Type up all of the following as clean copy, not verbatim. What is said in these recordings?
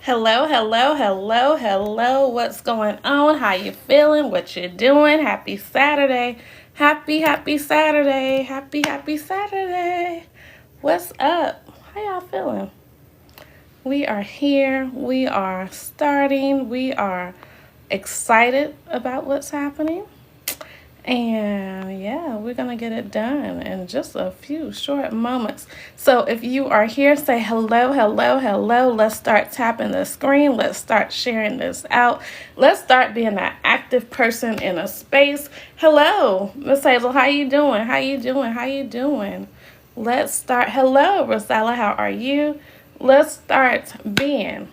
Hello, hello, hello, hello. What's going on? How you feeling? What you doing? Happy Saturday. Happy Saturday. Happy Saturday. What's up? How y'all feeling? We are here. We are starting. We are excited about what's happening. And yeah, we're going to get it done in just a few short moments. So if you are here, say hello, hello, hello. Let's start tapping the screen. Let's start sharing this out. Let's start being an active person in a space. Hello, Miss Hazel, how you doing? How you doing? How you doing? Let's start. Hello, Rosella, how are you? Let's start being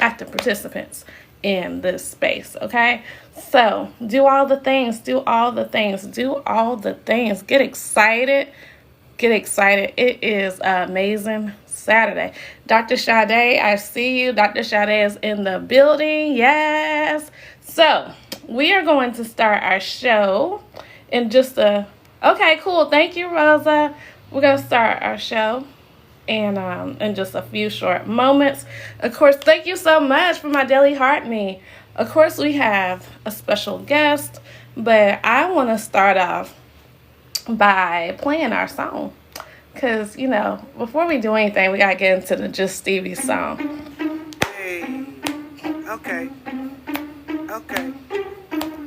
active participants in this space, okay? So do all the things, do all the things, do all the things. Get excited, get excited. It is an amazing Saturday. Dr. Sade, I see you. Dr. Sade is in the building, yes. So we are going to start our show in just okay, cool. Thank you, Rosa. We're going to start our show and in just a few short moments. Of course, thank you so much for my Daily Heart Me. Of course, we have a special guest, but I want to start off by playing our song. Because, before we do anything, we got to get into the Just Stevie song. Hey, okay.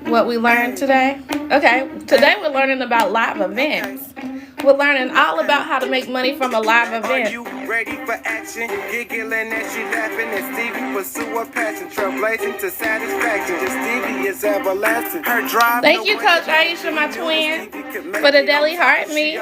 What we learned today? Okay, today we're learning about live events. We're learning all about how to make money from a live event. Are you ready for action? Giggling as she laughing as Stevie pursue a passion, trailblazing to satisfaction. Just Stevie is everlasting. Her drive. Thank you, Coach Aisha, my twin, for the Daily Heart Me.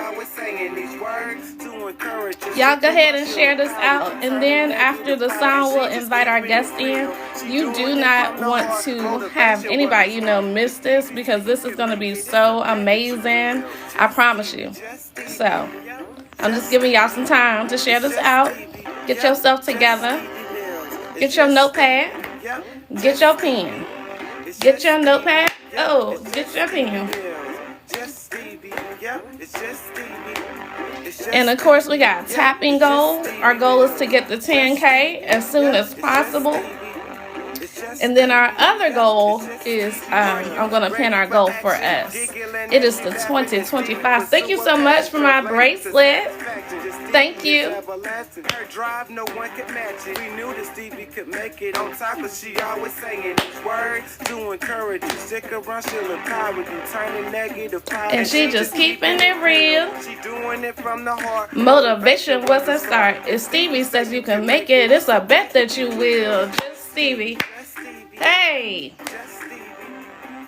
Y'all go ahead and share this out, and then after the song, we'll invite our guest in. You do not want to have anybody miss this, because this is going to be so amazing. I promise you. So I'm just giving y'all some time to share this out. Get yourself together. Get your notepad. Get your pen. Get your notepad. Oh, get your pen. And of course, we got a tapping goal. Our goal is to get the 10K as soon as possible. And then our other goal is, I'm going to pin our goal for us. It is the 2025. Thank you so much for my bracelet. Thank you. And she just keeping it real. Motivation was a start. If Stevie says you can make it, it's a bet that you will. Just Stevie. Hey.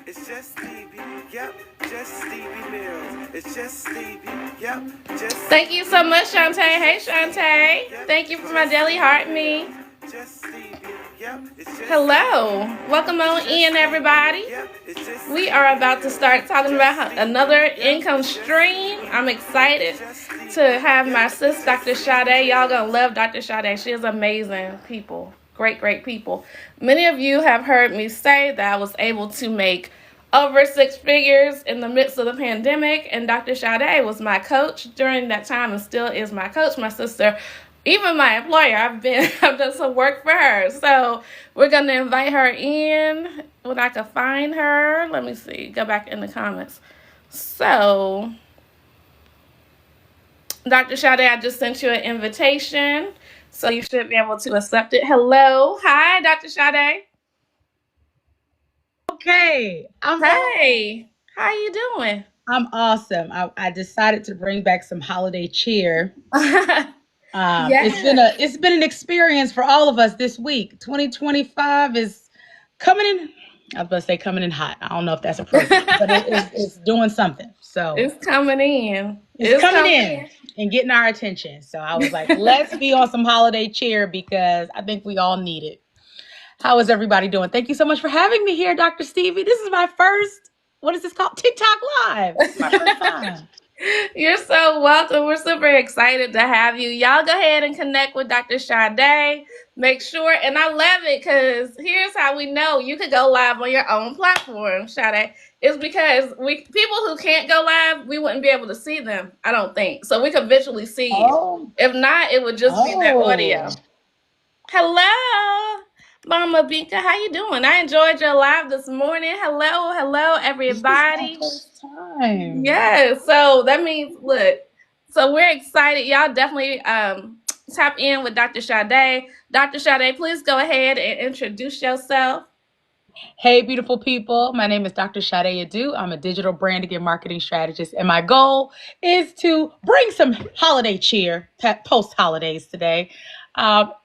It's just Stevie. Yep. Just Stevie Mills. It's just Stevie. Yep. Just Thank you so much, Shantae. Hey, Shantae. Thank you for my Daily Heart Me. Just Stevie. Yep. Hello. Welcome on in, everybody. We are about to start talking about another income stream. I'm excited to have my sis, Dr. Sade. Y'all gonna love Dr. Sade. She is amazing people. Great people. Many of you have heard me say that I was able to make over 6 figures in the midst of the pandemic, and Dr. Sade was my coach during that time and still is my coach, my sister, even my employer. I've done some work for her. So we're gonna invite her in when I can find her. Let me see, go back in the comments. So Dr. Sade, I just sent you an invitation. So you should be able to accept it. Hello. Hi, Dr. Sade. Okay. Hey. How you doing? I'm awesome. I decided to bring back some holiday cheer. It's been an experience for all of us this week. 2025 is coming in. I was going to say coming in hot. I don't know if that's appropriate, but it's doing something. So it's coming in. It's coming in and getting our attention. So I was like, let's be on some holiday cheer because I think we all need it. How is everybody doing? Thank you so much for having me here, Dr. Stevie. This is my first, what is this called? TikTok Live. This is my first time. You're so welcome. We're super excited to have you. Y'all go ahead and connect with Dr. Sade. Make sure, and I love it because here's how we know you could go live on your own platform, Sade. It's because people who can't go live, we wouldn't be able to see them, I don't think. So we could visually see you. If not, it would just be that audio. Hello, Mama Binka. How you doing? I enjoyed your live this morning. Hello, This is my everybody. first time. Yeah, so that means look. So we're excited. Y'all definitely tap in with Dr. Sade. Dr. Sade, please go ahead and introduce yourself. Hey, beautiful people. My name is Dr. Sade Adu. I'm a digital branding and marketing strategist, and my goal is to bring some holiday cheer post holidays today.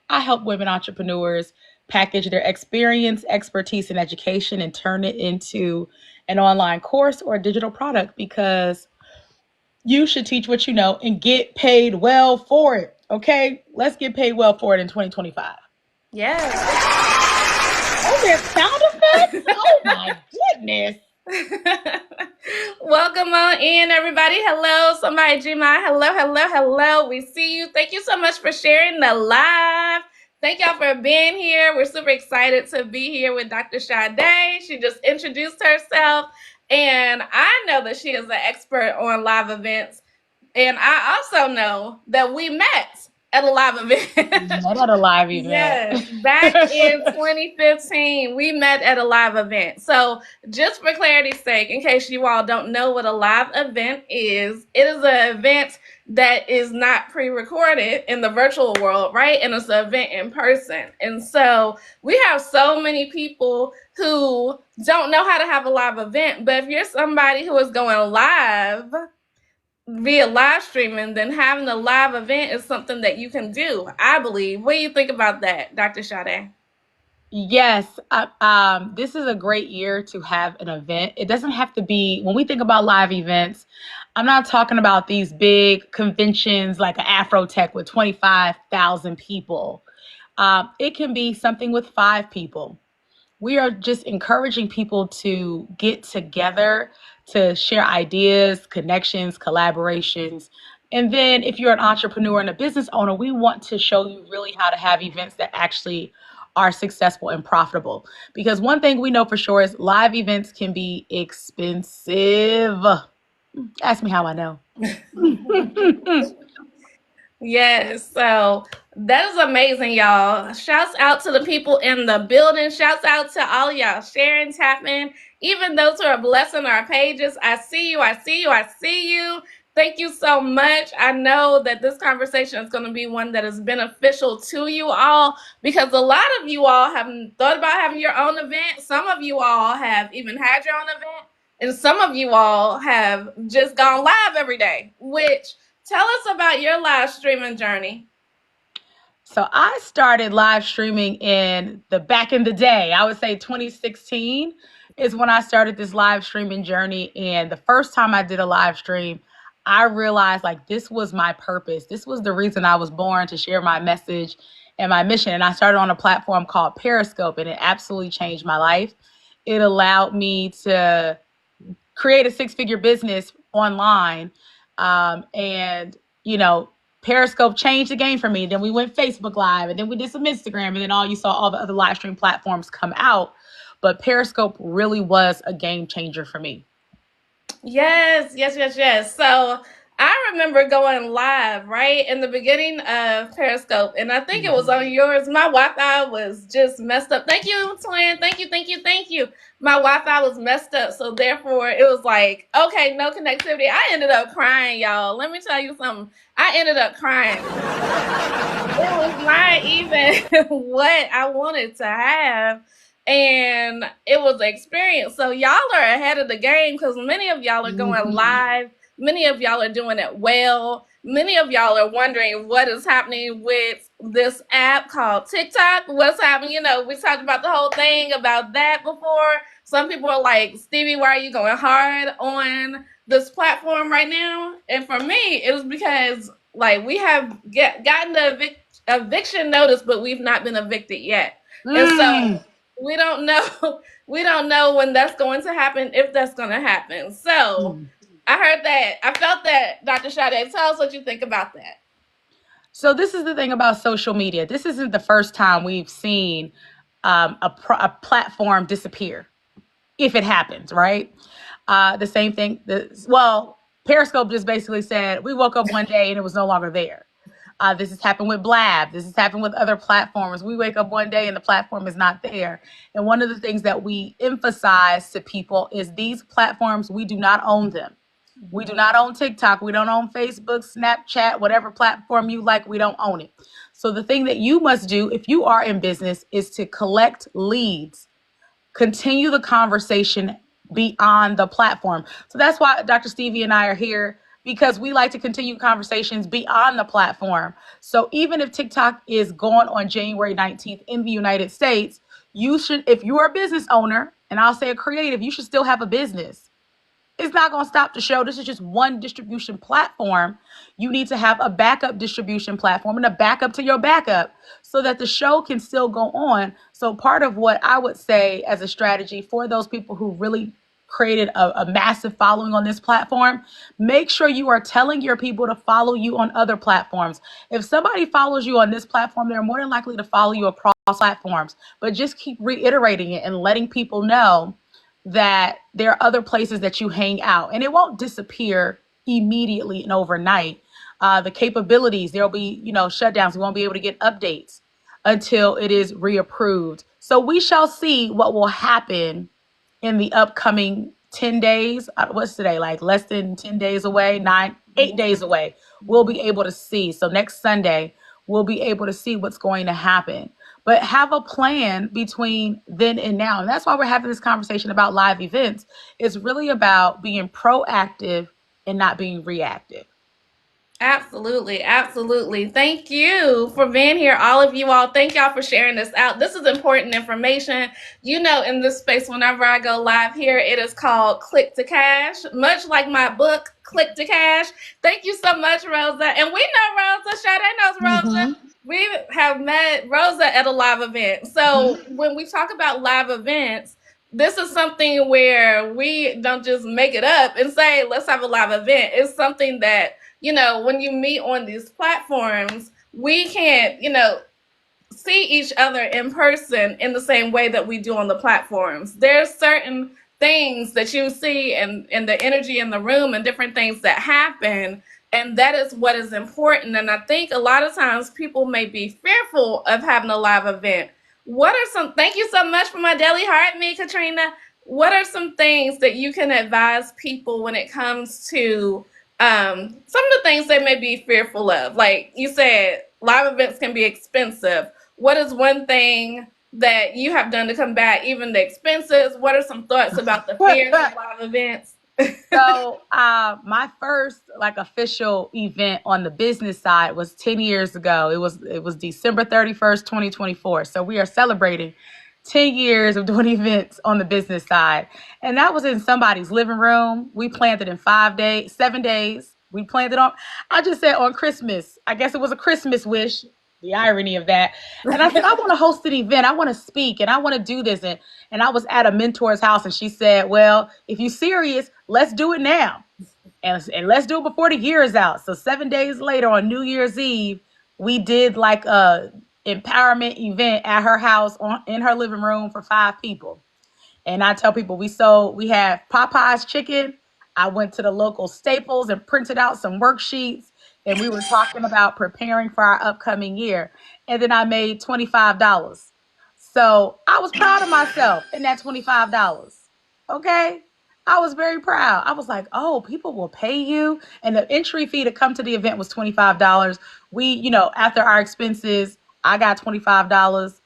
I help women entrepreneurs package their experience, expertise, and education and turn it into an online course or a digital product because you should teach what you know and get paid well for it. Okay? Let's get paid well for it in 2025. Yes. Oh, there's sound effects? Oh my goodness. Welcome on in, everybody. Hello, somebody, Gma. Hello. We see you. Thank you so much for sharing the live. Thank y'all for being here. We're super excited to be here with Dr. Sade. She just introduced herself, and I know that she is an expert on live events. And I also know that we met at a live event. Not at a live event. Yes, back in 2015, we met at a live event. So, just for clarity's sake, in case you all don't know what a live event is, it is an event that is not pre-recorded in the virtual world, right? And it's an event in person. And so, we have so many people who don't know how to have a live event. But if you're somebody who is going live via live streaming, then having a live event is something that you can do, I believe. What do you think about that, Dr. Sade? Yes, this is a great year to have an event. It doesn't have to be, when we think about live events, I'm not talking about these big conventions like an Afrotech with 25,000 people. It can be something with 5 people. We are just encouraging people to get together to share ideas, connections, collaborations. And then if you're an entrepreneur and a business owner, we want to show you really how to have events that actually are successful and profitable. Because one thing we know for sure is live events can be expensive. Ask me how I know. Yes, so that is amazing, y'all. Shouts out to the people in the building. Shouts out to all y'all sharing, tapping, even those who are blessing our pages. I see you. Thank you so much. I know that this conversation is going to be one that is beneficial to you all because a lot of you all have thought about having your own event. Some of you all have even had your own event, and some of you all have just gone live every day, which tell us about your live streaming journey. So I started live streaming back in the day. I would say 2016 is when I started this live streaming journey. And the first time I did a live stream, I realized like this was my purpose. This was the reason I was born, to share my message and my mission. And I started on a platform called Periscope, and it absolutely changed my life. It allowed me to create a 6-figure business online. And, Periscope changed the game for me. Then we went Facebook Live, and then we did some Instagram, and then you saw all the other live stream platforms come out. But Periscope really was a game changer for me. Yes. So I remember going live right in the beginning of Periscope, and I think it was on yours. My Wi-Fi was just messed up. Thank you, twin. Thank you. My Wi-Fi was messed up, so therefore it was like, okay, no connectivity. I ended up crying, y'all. Let me tell you something. I ended up crying. It was not even what I wanted to have. And it was an experience. So y'all are ahead of the game because many of y'all are going live. Many of y'all are doing it well. Many of y'all are wondering what is happening with this app called TikTok. What's happening? We talked about the whole thing about that before. Some people are like, Stevie, why are you going hard on this platform right now? And for me, it was because we have gotten the eviction notice, but we've not been evicted yet. And so we don't know when that's going to happen, if that's going to happen. So I heard that. I felt that. Dr. Sade, tell us what you think about that. So this is the thing about social media. This isn't the first time we've seen a platform disappear, if it happens, right? The same thing. Periscope just basically said, we woke up one day and it was no longer there. This has happened with Blab. This has happened with other platforms. We wake up one day and the platform is not there. And one of the things that we emphasize to people is these platforms, we do not own them. We do not own TikTok. We don't own Facebook, Snapchat, whatever platform you like, we don't own it. So the thing that you must do if you are in business is to collect leads, continue the conversation beyond the platform. So that's why Dr. Stevie and I are here, because we like to continue conversations beyond the platform. So even if TikTok is gone on January 19th in the United States, you should, if you're a business owner, and I'll say a creative, you should still have a business. It's not going to stop the show. This is just one distribution platform. You need to have a backup distribution platform and a backup to your backup so that the show can still go on. So part of what I would say as a strategy for those people who really created a massive following on this platform, make sure you are telling your people to follow you on other platforms. If somebody follows you on this platform, they're more than likely to follow you across platforms. But just keep reiterating it and letting people know that there are other places that you hang out, and it won't disappear immediately and overnight. The capabilities, there'll be, shutdowns. We won't be able to get updates until it is reapproved. So we shall see what will happen in the upcoming 10 days. What's today? Like less than 10 days away, 8 days away. We'll be able to see. So next Sunday, we'll be able to see what's going to happen. But have a plan between then and now. And that's why we're having this conversation about live events. It's really about being proactive and not being reactive. Absolutely. Absolutely. Thank you for being here. All of you all. Thank y'all for sharing this out. This is important information. In this space, whenever I go live here, it is called Click to Cash, much like my book, Click to Cash. Thank you so much, Rosa. And we know Rosa. Sade knows Rosa. Mm-hmm. We have met Rosa at a live event. So when we talk about live events, this is something where we don't just make it up and say, let's have a live event. It's something that, when you meet on these platforms, we can't, see each other in person in the same way that we do on the platforms. There's certain things that you see and the energy in the room and different things that happen. And that is what is important. And I think a lot of times people may be fearful of having a live event. Thank you so much for my daily heart, me, Katrina. What are some things that you can advise people when it comes to some of the things they may be fearful of? Like you said, live events can be expensive. What is one thing that you have done to combat even the expenses? What are some thoughts about the fears of live events? So my first official event on the business side was 10 years ago. It was December 31st, 2024. So we are celebrating 10 years of doing events on the business side. And that was in somebody's living room. We planned it in 7 days. We planned it I just said on Christmas. I guess it was a Christmas wish. The irony of that. And I said, I want to host an event. I want to speak and I want to do this. And I was at a mentor's house and she said, well, if you're serious, let's do it now. And let's do it before the year is out. So 7 days later on New Year's Eve, we did a empowerment event at her house in her living room for 5 people. And I tell people we had Popeye's chicken. I went to the local Staples and printed out some worksheets. And we were talking about preparing for our upcoming year. And then I made $25. So I was proud of myself in that $25. Okay? I was very proud. I was like, oh, people will pay you. And the entry fee to come to the event was $25. We, after our expenses, I got $25.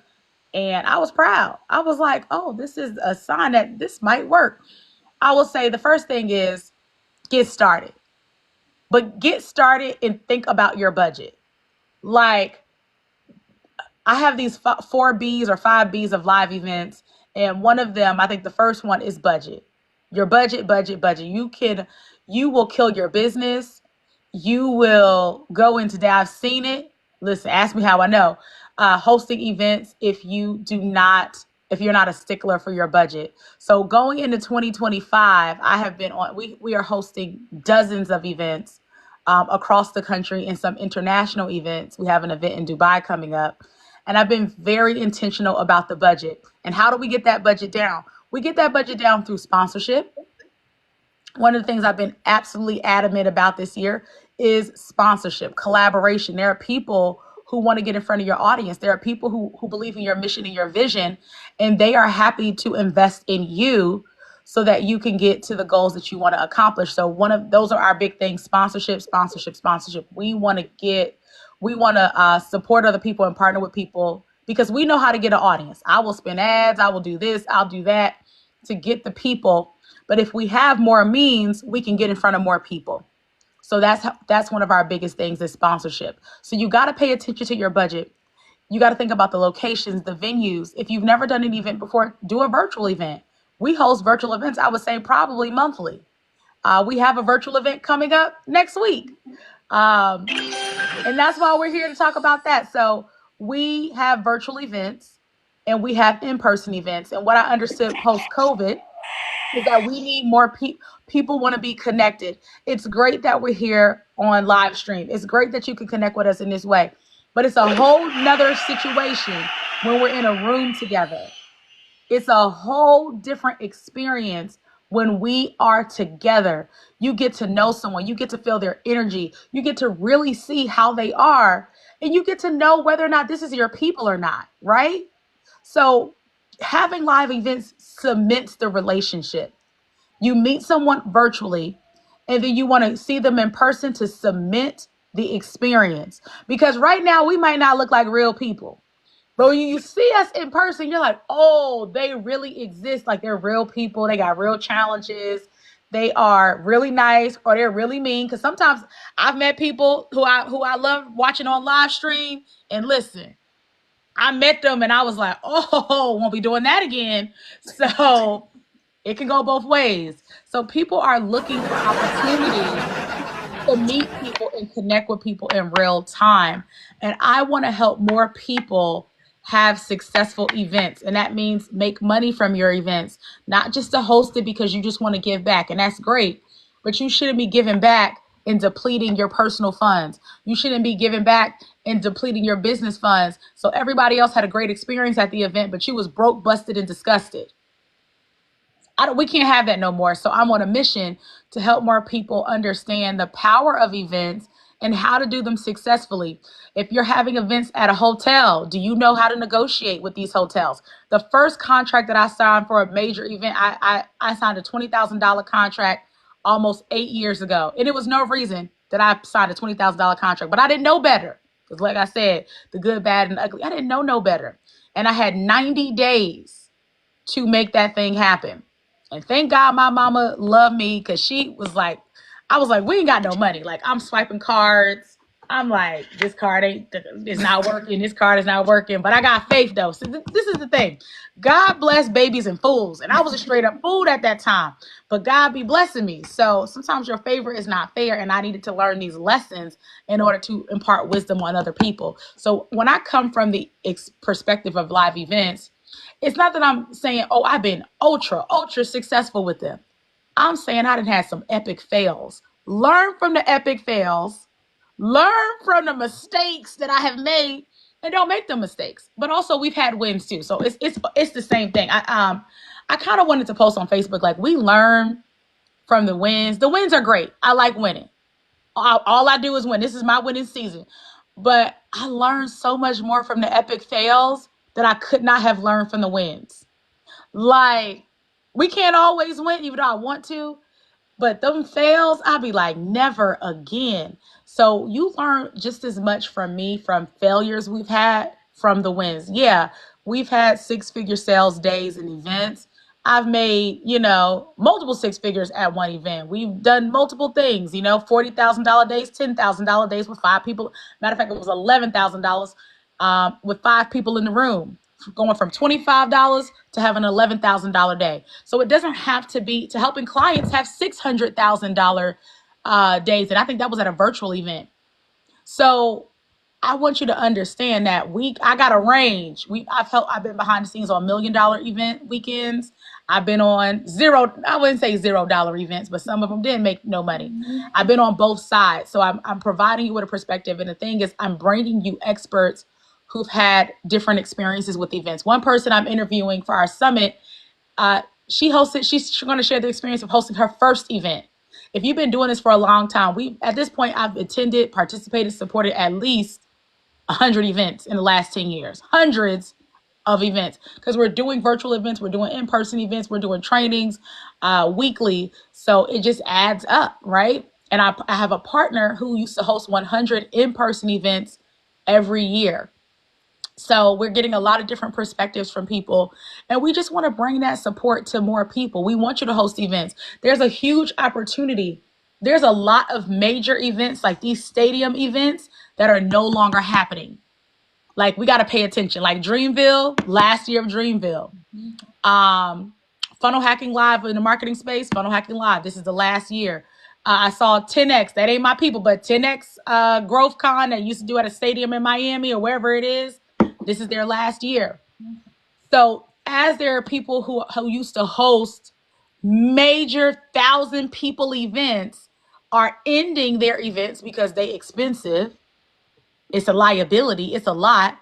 And I was proud. I was like, oh, this is a sign that this might work. I will say the first thing is get started. But get started and think about your budget. I have these 4 B's or 5 B's of live events. And one of them, I think the first one is budget. Your budget. You will kill your business. You will go into debt. I've seen it. Listen, ask me how I know. Hosting events if you're not a stickler for your budget. So going into 2025, I have been we are hosting dozens of events across the country and some international events. We have an event in Dubai coming up. And I've been very intentional about the budget. And how do we get that budget down? We get that budget down through sponsorship. one of the things I've been absolutely adamant about this year is sponsorship, collaboration. There are people who want to get in front of your audience. There are people who believe in your mission and your vision, and they are happy to invest in you so that you can get to the goals that you want to accomplish. So one of those are our big things: sponsorship, sponsorship, sponsorship. We want to support other people and partner with people because we know how to get an audience. I will spend ads, I will do this, I'll do that to get the people. But if we have more means, we can get in front of more people. So that's one of our biggest things is sponsorship. So you got to pay attention to your budget. You got to think about the locations, the venues. If you've never done an event before, do a virtual event. We host virtual events, I would say probably monthly. We have a virtual event coming up next week. And that's why we're here to talk about that. So we have virtual events and we have in-person events. And what I understood post-COVID is that we need more people want to be connected. It's great that we're here on live stream. It's great that you can connect with us in this way. But it's a whole nother situation when we're in a room together. It's a whole different experience when we are together. You get to know someone, you get to feel their energy, you get to really see how they are, and you get to know whether or not this is your people or not, right? So having live events cements the relationship. You meet someone virtually, and then you want to see them in person to cement the experience. Because right now we might not look like real people. But when you see us in person, you're like, oh, they really exist. Like they're real people. They got real challenges. They are really nice or they're really mean. Because sometimes I've met people who I love watching on live stream. And listen, I met them and I was like, oh, won't be doing that again. So it can go both ways. So people are looking for opportunities to meet people and connect with people in real time. And I want to help more people have successful events. And that means make money from your events, not just to host it because you just want to give back. And that's great. But you shouldn't be giving back and depleting your personal funds. You shouldn't be giving back and depleting your business funds. So everybody else had a great experience at the event, but you was broke, busted, and disgusted. We can't have that no more. So I'm on a mission to help more people understand the power of events and how to do them successfully. If you're having events at a hotel, do you know how to negotiate with these hotels? The first contract that I signed for a major event, I signed a $20,000 contract almost 8 years ago. And it was no reason that I signed a $20,000 contract, but I didn't know better. Because like I said, the good, bad, and ugly, I didn't know no better. And I had 90 days to make that thing happen. And thank God my mama loved me because she was like, I was like, we ain't got no money. Like I'm swiping cards. I'm like, this card is not working. This card is not working. But I got faith though. So this is the thing. God bless babies and fools. And I was a straight up fool at that time. But God be blessing me. So sometimes your favor is not fair. And I needed to learn these lessons in order to impart wisdom on other people. So when I come from the perspective of live events, it's not that I'm saying, oh, I've been ultra successful with them. I'm saying I done had some epic fails. Learn from the epic fails. Learn from the mistakes that I have made and don't make them mistakes. But also we've had wins too. So it's the same thing. I kind of wanted to post on Facebook, like we learn from the wins. The wins are great. I like winning. All I do is win. This is my winning season. But I learned so much more from the epic fails that I could not have learned from the wins. Like, we can't always win, even though I want to. But them fails, I'll be like, never again. So you learn just as much from me, from failures we've had, from the wins. Yeah, we've had 6-figure sales days and events. I've made, multiple 6 figures at one event. We've done multiple things, $40,000 days, $10,000 days with 5 people. Matter of fact, it was $11,000 with 5 people in the room, going from $25 to having an $11,000 day. So it doesn't have to be to helping clients have $600,000 days. And I think that was at a virtual event. So I want you to understand that I got a range. I've been behind the scenes on $1 million event weekends. I've been on I wouldn't say $0 events, but some of them didn't make no money. I've been on both sides. So I'm providing you with a perspective. And the thing is, I'm bringing you experts who've had different experiences with events. One person I'm interviewing for our summit, she's going to share the experience of hosting her first event. If you've been doing this for a long time, at this point, I've attended, participated, supported at least 100 events in the last 10 years, hundreds of events, because we're doing virtual events, we're doing in-person events, we're doing trainings weekly. So it just adds up, right? And I have a partner who used to host 100 in-person events every year. So we're getting a lot of different perspectives from people, and we just want to bring that support to more people. We want you to host events. There's a huge opportunity. There's a lot of major events like these stadium events that are no longer happening. Like, we got to pay attention. Like Dreamville, last year of Dreamville. Funnel Hacking Live in the marketing space, Funnel Hacking Live. This is the last year. I saw 10X. That ain't my people, but 10X Growth Con that used to do at a stadium in Miami or wherever it is. This is their last year. So as there are people who used to host major 1,000 people events are ending their events because they expensive. It's a liability. It's a lot.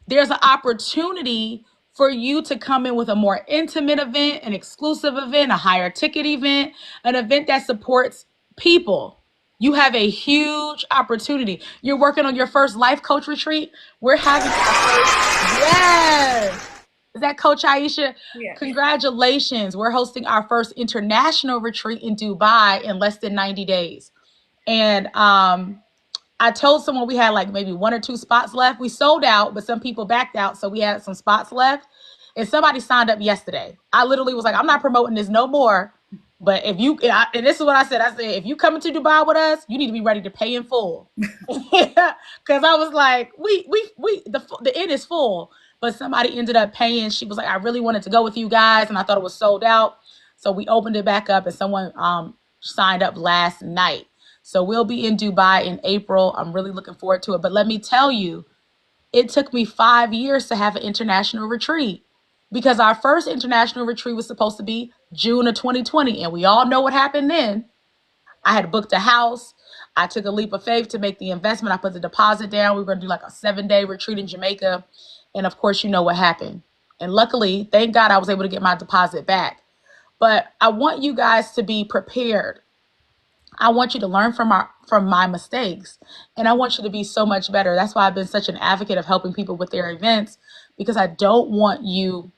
There's an opportunity for you to come in with a more intimate event, an exclusive event, a higher ticket event, an event that supports people. You have a huge opportunity. You're working on your first life coach retreat. We're having our first, yes. Is that Coach Aisha? Yeah. Congratulations. We're hosting our first international retreat in Dubai in less than 90 days. And I told someone we had like maybe 1 or 2 spots left. We sold out, but some people backed out. So we had some spots left. And somebody signed up yesterday. I literally was like, I'm not promoting this no more. But if you, and this is what I said, if you come to Dubai with us, you need to be ready to pay in full. Because I was like, the inn is full. But somebody ended up paying. She was like, I really wanted to go with you guys. And I thought it was sold out. So we opened it back up and someone signed up last night. So we'll be in Dubai in April. I'm really looking forward to it. But let me tell you, it took me 5 years to have an international retreat, because our first international retreat was supposed to be June of 2020. And we all know what happened then. I had booked a house. I took a leap of faith to make the investment. I put the deposit down. We were going to do like a 7-day retreat in Jamaica. And of course, you know what happened. And luckily, thank God, I was able to get my deposit back. But I want you guys to be prepared. I want you to learn from my mistakes, and I want you to be so much better. That's why I've been such an advocate of helping people with their events, because I don't want you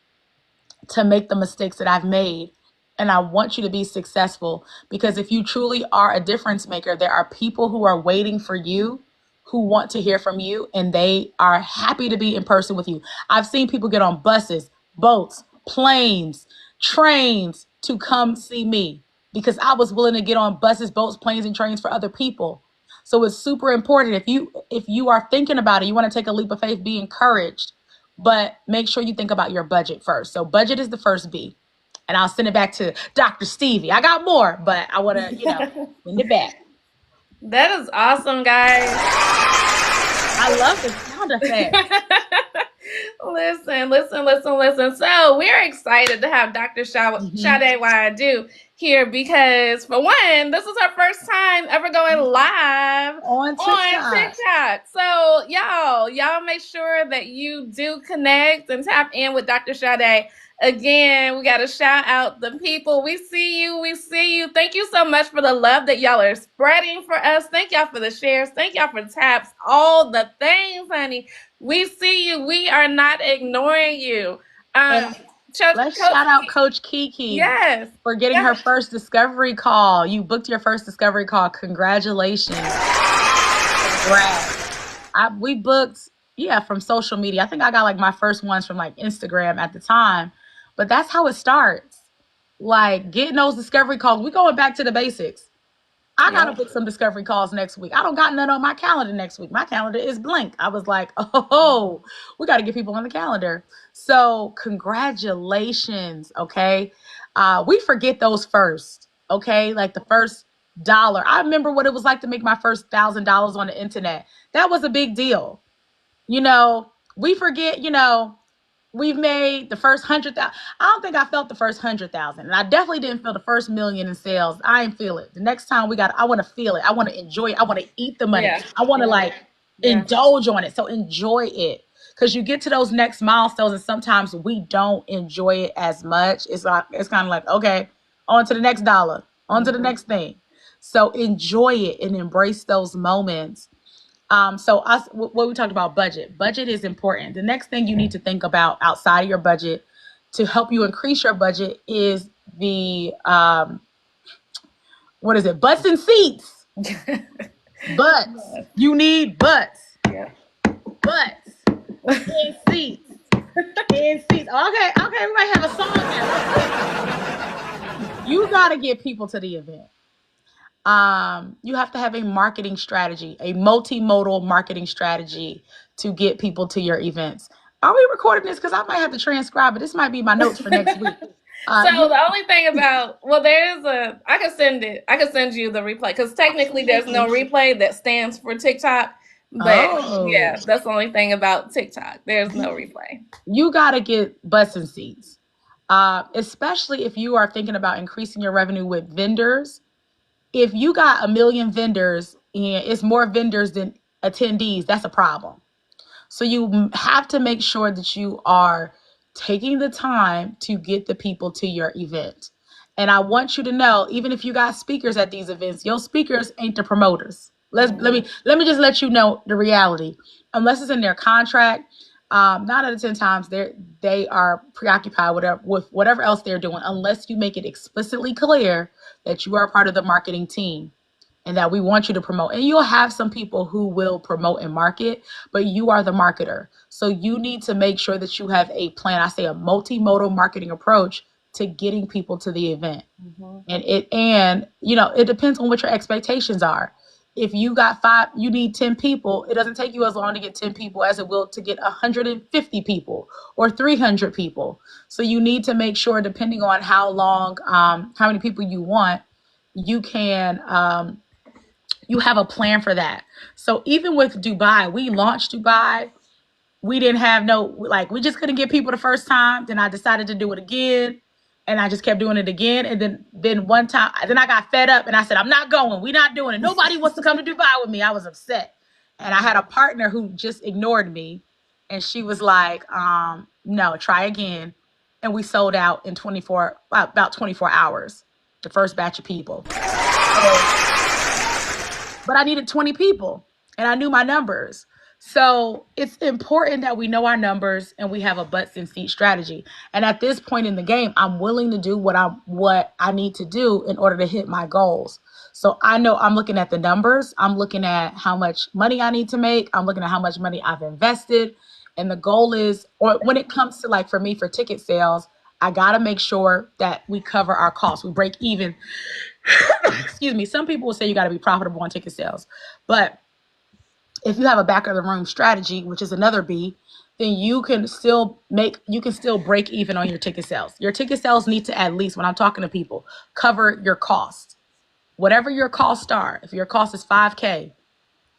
to make the mistakes that I've made, and I want you to be successful, because if you truly are a difference maker, there are people who are waiting for you, who want to hear from you, and they are happy to be in person with you. I've seen people get on buses, boats, planes, trains to come see me, because I was willing to get on buses, boats, planes, and trains for other people. So it's super important. If you are thinking about it, you want to take a leap of faith, be encouraged, but make sure you think about your budget first. So budget is the first B. And I'll send it back to Dr. Stevie. I got more, but I want to, send it back. That is awesome, guys. I love the sound effect. Listen. So we're excited to have Dr. Sade Wayadu here, because for one, this is her first time ever going live on TikTok. So y'all make sure that you do connect and tap in with Dr. Sade. Again, we got to shout out the people. We see you. Thank you so much for the love that y'all are spreading for us. Thank y'all for the shares. Thank y'all for taps, all the things, honey. We see you. We are not ignoring you. Let's shout out Coach Kiki. Yes. For getting her first discovery call. You booked your first discovery call. Congratulations. We booked, from social media. I think I got like my first ones from like Instagram at the time. But that's how it starts. Like, getting those discovery calls. We're going back to the basics. I got to book some discovery calls next week. I don't got none on my calendar next week. My calendar is blank. I was like, we got to get people on the calendar. So congratulations, okay? We forget those first, okay? Like the first $1. I remember what it was like to make my first $1,000 on the internet. That was a big deal. We forget, we've made the first 100,000. I don't think I felt the first 100,000, and I definitely didn't feel the first million in sales. I didn't feel it. The next time I want to feel it. I want to enjoy it. I want to eat the money. I want to indulge on it. So enjoy it. because you get to those next milestones and sometimes we don't enjoy it as much. It's like, it's kind of like, okay, on to the next dollar, on to the next thing. So enjoy it and embrace those moments. What we talked about, budget is important. The next thing you need to think about outside of your budget to help you increase your budget is the what is it, butts and seats. Butts, you need butts. Yeah. Butts and seats and seats. Okay, we might have a song there. You got to get people to the event. You have to have a marketing strategy, a multimodal marketing strategy to get people to your events. Are we recording this? Because I might have to transcribe it. This might be my notes for next week. So the only thing about, well, I can send you the replay, because technically there's no replay that stands for TikTok. But yeah, that's the only thing about TikTok. There's no replay. You got to get butts and seats, especially if you are thinking about increasing your revenue with vendors. If you got 1 million vendors and it's more vendors than attendees, that's a problem. So you have to make sure that you are taking the time to get the people to your event. And I want you to know, even if you got speakers at these events, your speakers ain't the promoters. Let me just let you know the reality. Unless it's in their contract, 9 out of 10 times they are preoccupied with whatever else they're doing, unless you make it explicitly clear that you are part of the marketing team and that we want you to promote. And you'll have some people who will promote and market, but you are the marketer. So you need to make sure that you have a plan. I say a multimodal marketing approach to getting people to the event. And it depends on what your expectations are. If you got 5, you need 10 people. It doesn't take you as long to get 10 people as it will to get 150 people or 300 people. So you need to make sure, depending on how many people you want, you can, you have a plan for that. So even with Dubai, we launched Dubai. We didn't have we just couldn't get people the first time. Then I decided to do it again. And I just kept doing it again. And then one time, then I got fed up and I said, I'm not going. We're not doing it. Nobody wants to come to Dubai with me. I was upset. And I had a partner who just ignored me. And she was like, no, try again. And we sold out in about 24 hours, the first batch of people. But I needed 20 people and I knew my numbers. So it's important that we know our numbers and we have a butts and seat strategy. And at this point in the game, I'm willing to do what I need to do in order to hit my goals. So I know I'm looking at the numbers. I'm looking at how much money I need to make. I'm looking at how much money I've invested. And the goal is, or when it comes to for me, for ticket sales, I got to make sure that we cover our costs. We break even. Excuse me. Some people will say you got to be profitable on ticket sales, but if you have a back of the room strategy, which is another B, then you can still break even on your ticket sales. Your ticket sales need to, at least when I'm talking to people, cover your costs. Whatever your costs are, if your cost is $5K,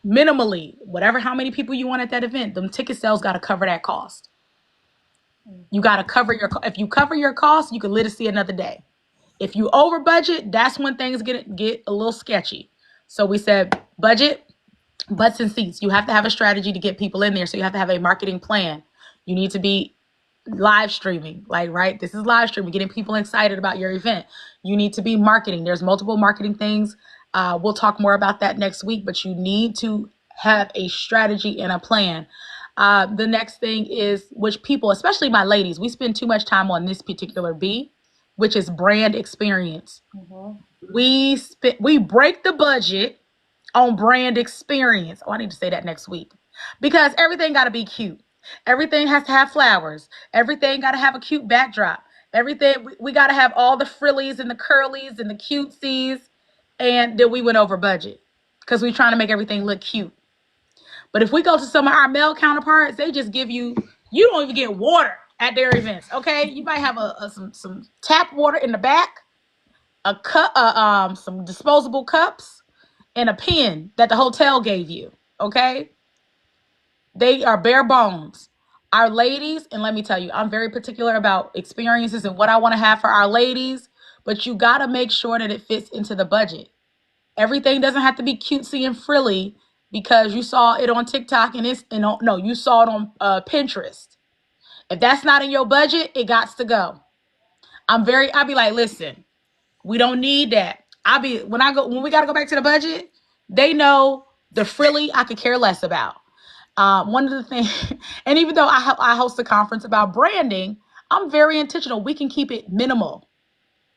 minimally, how many people you want at that event, them ticket sales got to cover that cost. You got to cover if you cover your costs, you can live to see another day. If you over budget, that's when things get a little sketchy. So we said budget, butts and seats. You have to have a strategy to get people in there. So you have to have a marketing plan. You need to be live streaming, right? This is live streaming, getting people excited about your event. You need to be marketing. There's multiple marketing things. We'll talk more about that next week, but you need to have a strategy and a plan. The next thing is, which people, especially my ladies, we spend too much time on this particular B, which is brand experience. We break the budget on brand experience. Oh, I need to say that next week, because everything got to be cute. Everything has to have flowers. Everything got to have a cute backdrop. Everything, we got to have all the frillies and the curlies and the cutesies. And then we went over budget because we're trying to make everything look cute. But if we go to some of our male counterparts, they just give you don't even get water at their events. Okay. You might have some tap water in the back, a cup, some disposable cups, and a pen that the hotel gave you. Okay. They are bare bones. Our ladies, and let me tell you, I'm very particular about experiences and what I want to have for our ladies, but you got to make sure that it fits into the budget. Everything doesn't have to be cutesy and frilly, because you saw it on TikTok no, you saw it on Pinterest. If that's not in your budget, it got to go. I'll be like, listen, we don't need that. When we got to go back to the budget, they know the frilly I could care less about. One of the things, and even though I host a conference about branding, I'm very intentional. We can keep it minimal.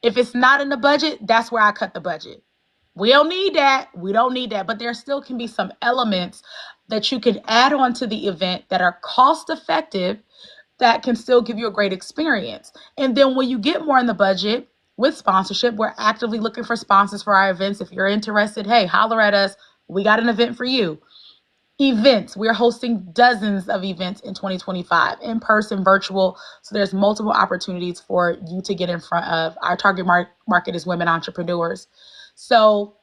If it's not in the budget, that's where I cut the budget. We don't need that. We don't need that. But there still can be some elements that you can add on to the event that are cost effective that can still give you a great experience. And then when you get more in the budget with sponsorship, we're actively looking for sponsors for our events. If you're interested, hey, holler at us. We got an event for you. Events. We're hosting dozens of events in 2025, in person, virtual. So there's multiple opportunities for you to get in front of. Our target market is women entrepreneurs. So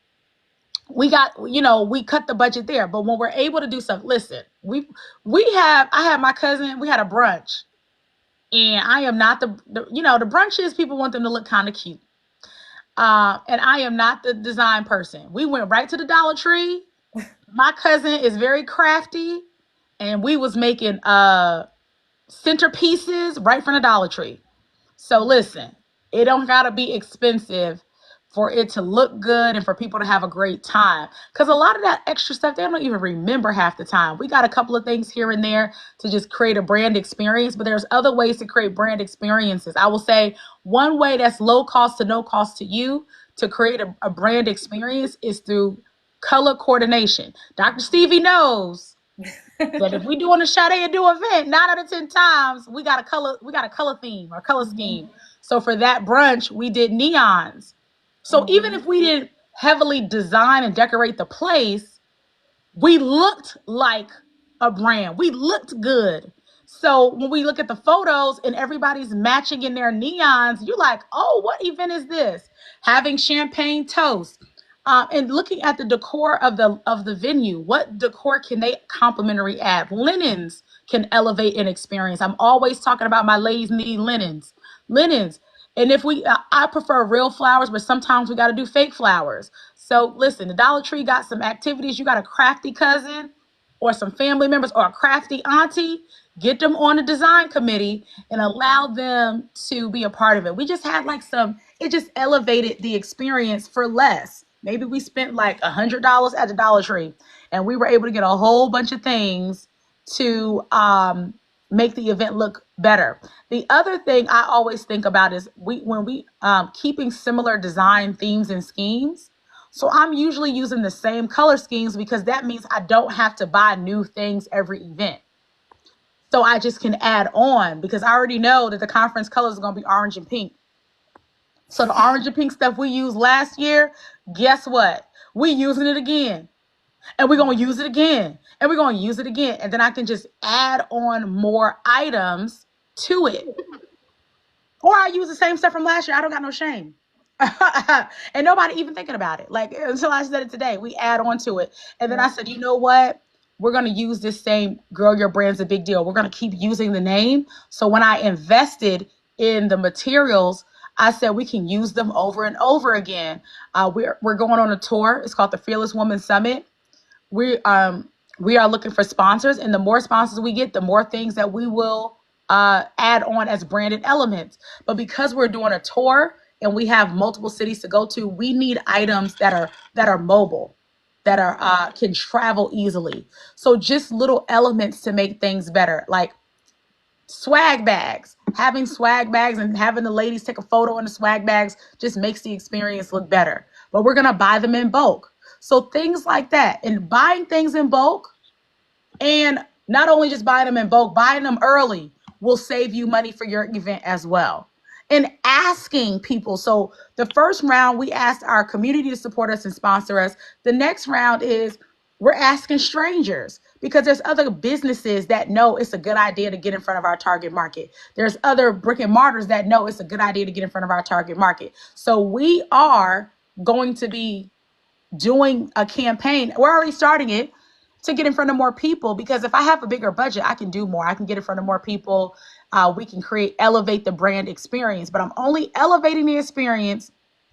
we got, we cut the budget there. But when we're able to do something, listen, I had my cousin, we had a brunch. And I am not the brunches, people want them to look kind of cute. And I am not the design person. We went right to the Dollar Tree. My cousin is very crafty, and we was making centerpieces right from the Dollar Tree. So listen, it don't gotta be expensive for it to look good and for people to have a great time. Because a lot of that extra stuff, they don't even remember half the time. We got a couple of things here and there to just create a brand experience, but there's other ways to create brand experiences. I will say one way that's low cost to no cost to you to create a brand experience is through color coordination. Dr. Stevie knows that if we doing a Sade and Do event, 9 out of 10 times we got a color theme or color scheme. So for that brunch, we did neons. So even if we didn't heavily design and decorate the place, we looked like a brand. We looked good. So when we look at the photos and everybody's matching in their neons, you're like, oh, what event is this? Having champagne toast. And looking at the decor of the venue, what decor can they complimentary add? Linens can elevate an experience. I'm always talking about my ladies need linens. And if I prefer real flowers, but sometimes we got to do fake flowers. So listen, the Dollar Tree got some activities. You got a crafty cousin or some family members or a crafty auntie, get them on the design committee and allow them to be a part of it. We just had it just elevated the experience for less. Maybe we spent like $100 at the Dollar Tree and we were able to get a whole bunch of things to make the event look better. The other thing I always think about is when we keeping similar design themes and schemes. So I'm usually using the same color schemes because that means I don't have to buy new things every event. So I just can add on because I already know that the conference colors are going to be orange and pink. So the orange and pink stuff we used last year, guess what? We using it again. And we're going to use it again. And we're going to use it again. And then I can just add on more items to it. Or I use the same stuff from last year. I don't got no shame. And nobody even thinking about it. Like until I said it today, we add on to it. And then I said, you know what? We're going to use this same Girl Your Brand's a Big Deal. We're going to keep using the name. So when I invested in the materials, I said we can use them over and over again. We're going on a tour. It's called the Fearless Woman Summit. We are looking for sponsors, and the more sponsors we get, the more things that we will add on as branded elements. But because we're doing a tour and we have multiple cities to go to, we need items that are mobile, that are can travel easily. So just little elements to make things better, like swag bags. Having swag bags and having the ladies take a photo in the swag bags just makes the experience look better. But we're going to buy them in bulk. So things like that, and buying things in bulk, and not only just buying them in bulk, buying them early will save you money for your event as well. And asking people. So the first round, we asked our community to support us and sponsor us. The next round is we're asking strangers, because there's other businesses that know it's a good idea to get in front of our target market. There's other brick and mortars that know it's a good idea to get in front of our target market. So we are going to be doing a campaign. We're already starting it to get in front of more people, because if I have a bigger budget, I can do more. I can get in front of more people. We can elevate the brand experience, but I'm only elevating the experience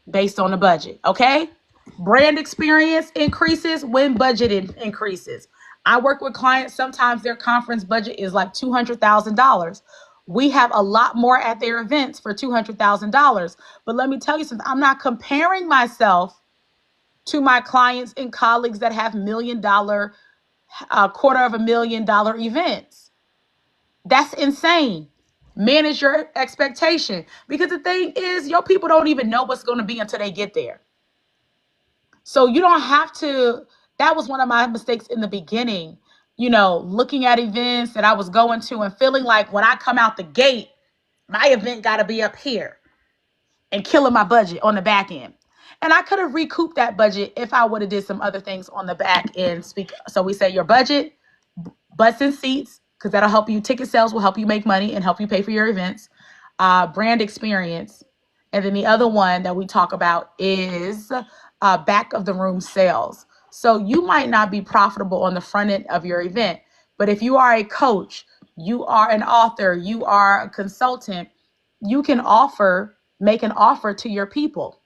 based on the budget. Okay. Brand experience increases when budget increases. I work with clients, sometimes their conference budget is like $200,000. We have a lot more at their events for $200,000. But let me tell you something, I'm not comparing myself to my clients and colleagues that have $1 million, $250,000 events. That's insane. Manage your expectation, because the thing is, your people don't even know what's going to be until they get there. So you don't have to. That was one of my mistakes in the beginning, looking at events that I was going to and feeling like when I come out the gate, my event got to be up here, and killing my budget on the back end. And I could have recouped that budget if I would have did some other things on the back end. So we say your budget, butts and seats, because that'll help you. Ticket sales will help you make money and help you pay for your events. Brand experience. And then the other one that we talk about is back of the room sales. So you might not be profitable on the front end of your event, but if you are a coach, you are an author, you are a consultant, you can make an offer to your people.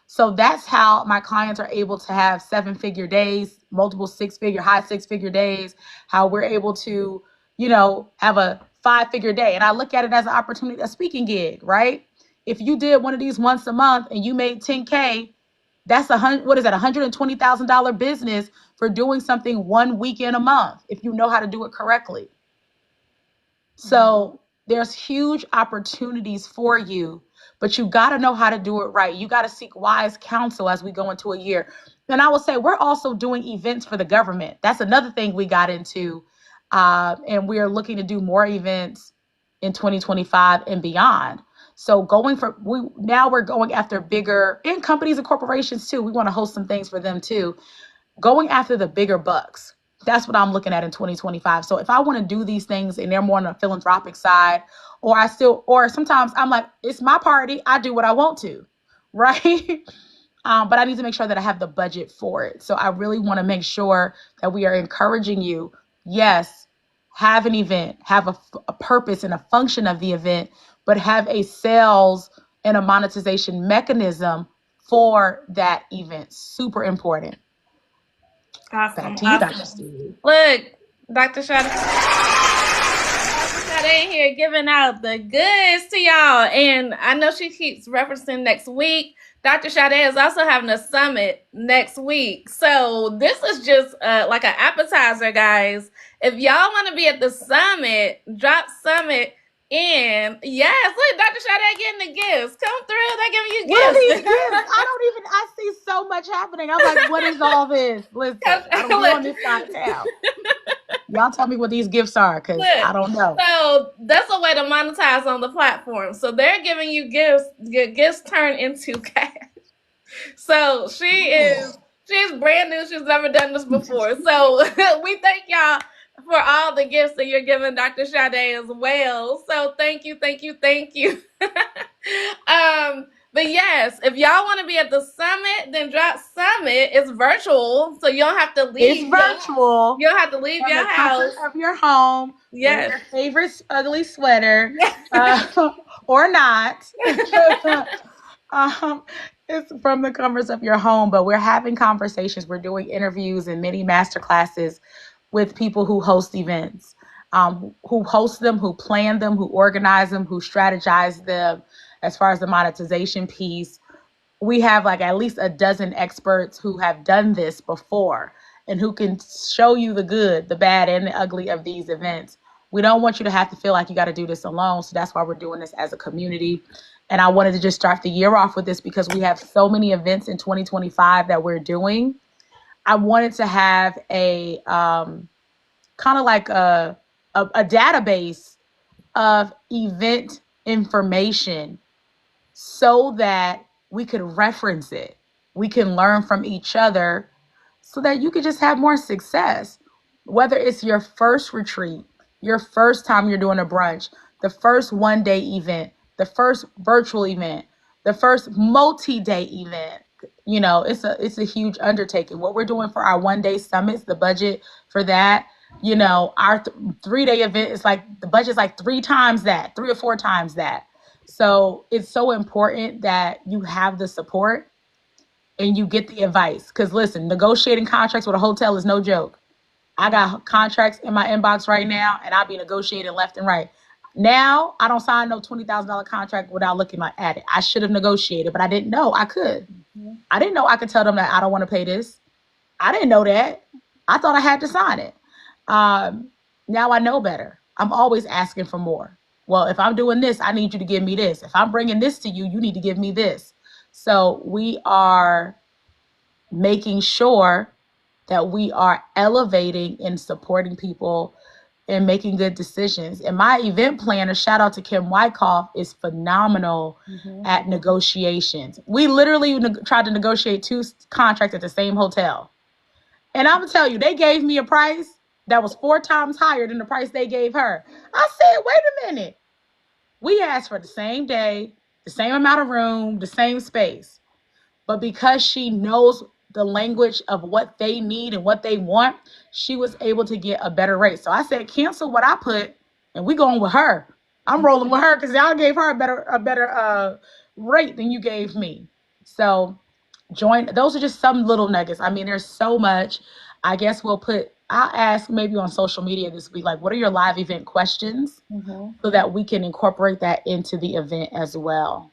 So that's how my clients are able to have 7-figure days, multiple high 6-figure days, how we're able to, have a 5-figure day. And I look at it as an opportunity, a speaking gig, right? If you did one of these once a month and you made 10K, that's $120,000 business for doing something 1 weekend a month, if you know how to do it correctly. So there's huge opportunities for you, but you got to know how to do it right. You got to seek wise counsel as we go into a year. And I will say, we're also doing events for the government. That's another thing we got into. And we are looking to do more events in 2025 and beyond. So we're going after bigger, and companies and corporations too. We want to host some things for them too. Going after the bigger bucks. That's what I'm looking at in 2025. So if I want to do these things and they're more on the philanthropic side, or sometimes I'm like, it's my party, I do what I want to, right? But I need to make sure that I have the budget for it. So I really want to make sure that we are encouraging you. Yes, have an event, have a purpose and a function of the event, but have a sales and a monetization mechanism for that event. Super important. Awesome. Back to you, Dr. Stevie. Look, Dr. Sade in here giving out the goods to y'all. And I know she keeps referencing next week. Dr. Sade is also having a summit next week. So this is just like an appetizer, guys. If y'all want to be at the summit, drop summit in. Yes, look, Dr. Sade getting the gifts. Come through. They're giving you What are gifts. these gifts? I see so much happening. I'm like, what is all this? Listen, I don't live on this side of town. Y'all tell me what these gifts are, because I don't know. So that's a way to monetize on the platform. So they're giving you gifts turn into cash. So she's brand new. She's never done this before. So we thank y'all for all the gifts that you're giving Dr. Sade as well. So thank you. But yes, if y'all want to be at the summit, then drop summit. It's virtual, so you don't have to leave. It's virtual. You don't have to leave your house of your home. Yes. Your favorite ugly sweater, or not. It's from the comforts of your home, but we're having conversations. We're doing interviews and mini master classes with people who host events, who host them, who plan them, who organize them, who strategize them. As far as the monetization piece, we have like at least a dozen experts who have done this before and who can show you the good, the bad, and the ugly of these events. We don't want you to have to feel like you got to do this alone. So that's why we're doing this as a community. And I wanted to just start the year off with this because we have so many events in 2025 that we're doing. I wanted to have a kind of like a database of event information so that we could reference it. We can learn from each other so that you could just have more success. Whether it's your first retreat, your first time you're doing a brunch, the first one-day event, the first virtual event, the first multi-day event, it's a huge undertaking. What we're doing for our one-day summits, the budget for that, our 3-day event is like, the budget's like 3 times that, 3 or 4 times that. So it's so important that you have the support. and you get the advice. Because listen, negotiating contracts with a hotel is no joke. I got contracts in my inbox right now, and I'll be negotiating left and right. Now I don't sign no $20,000 contract without looking at it. I should have negotiated, but I didn't know I could. I didn't know I could tell them that I don't want to pay this. I didn't know that. I thought I had to sign it. Now I know better. I'm always asking for more. Well, if I'm doing this, I need you to give me this. If I'm bringing this to you, you need to give me this. So we are making sure that we are elevating and supporting people and making good decisions. And my event planner, shout out to Kim Wyckoff, is phenomenal at negotiations. We literally tried to negotiate 2 contracts at the same hotel. And I'm gonna tell you, they gave me a price that was 4 times higher than the price they gave her. I said, wait a minute. We asked for the same day, the same amount of room, the same space. But because she knows the language of what they need and what they want, she was able to get a better rate. So I said, cancel what I put, and we going with her. I'm rolling with her because y'all gave her a better rate than you gave me. So join. Those are just some little nuggets. I mean, there's so much. I guess I'll ask maybe on social media this week, like, what are your live event questions, so that we can incorporate that into the event as well.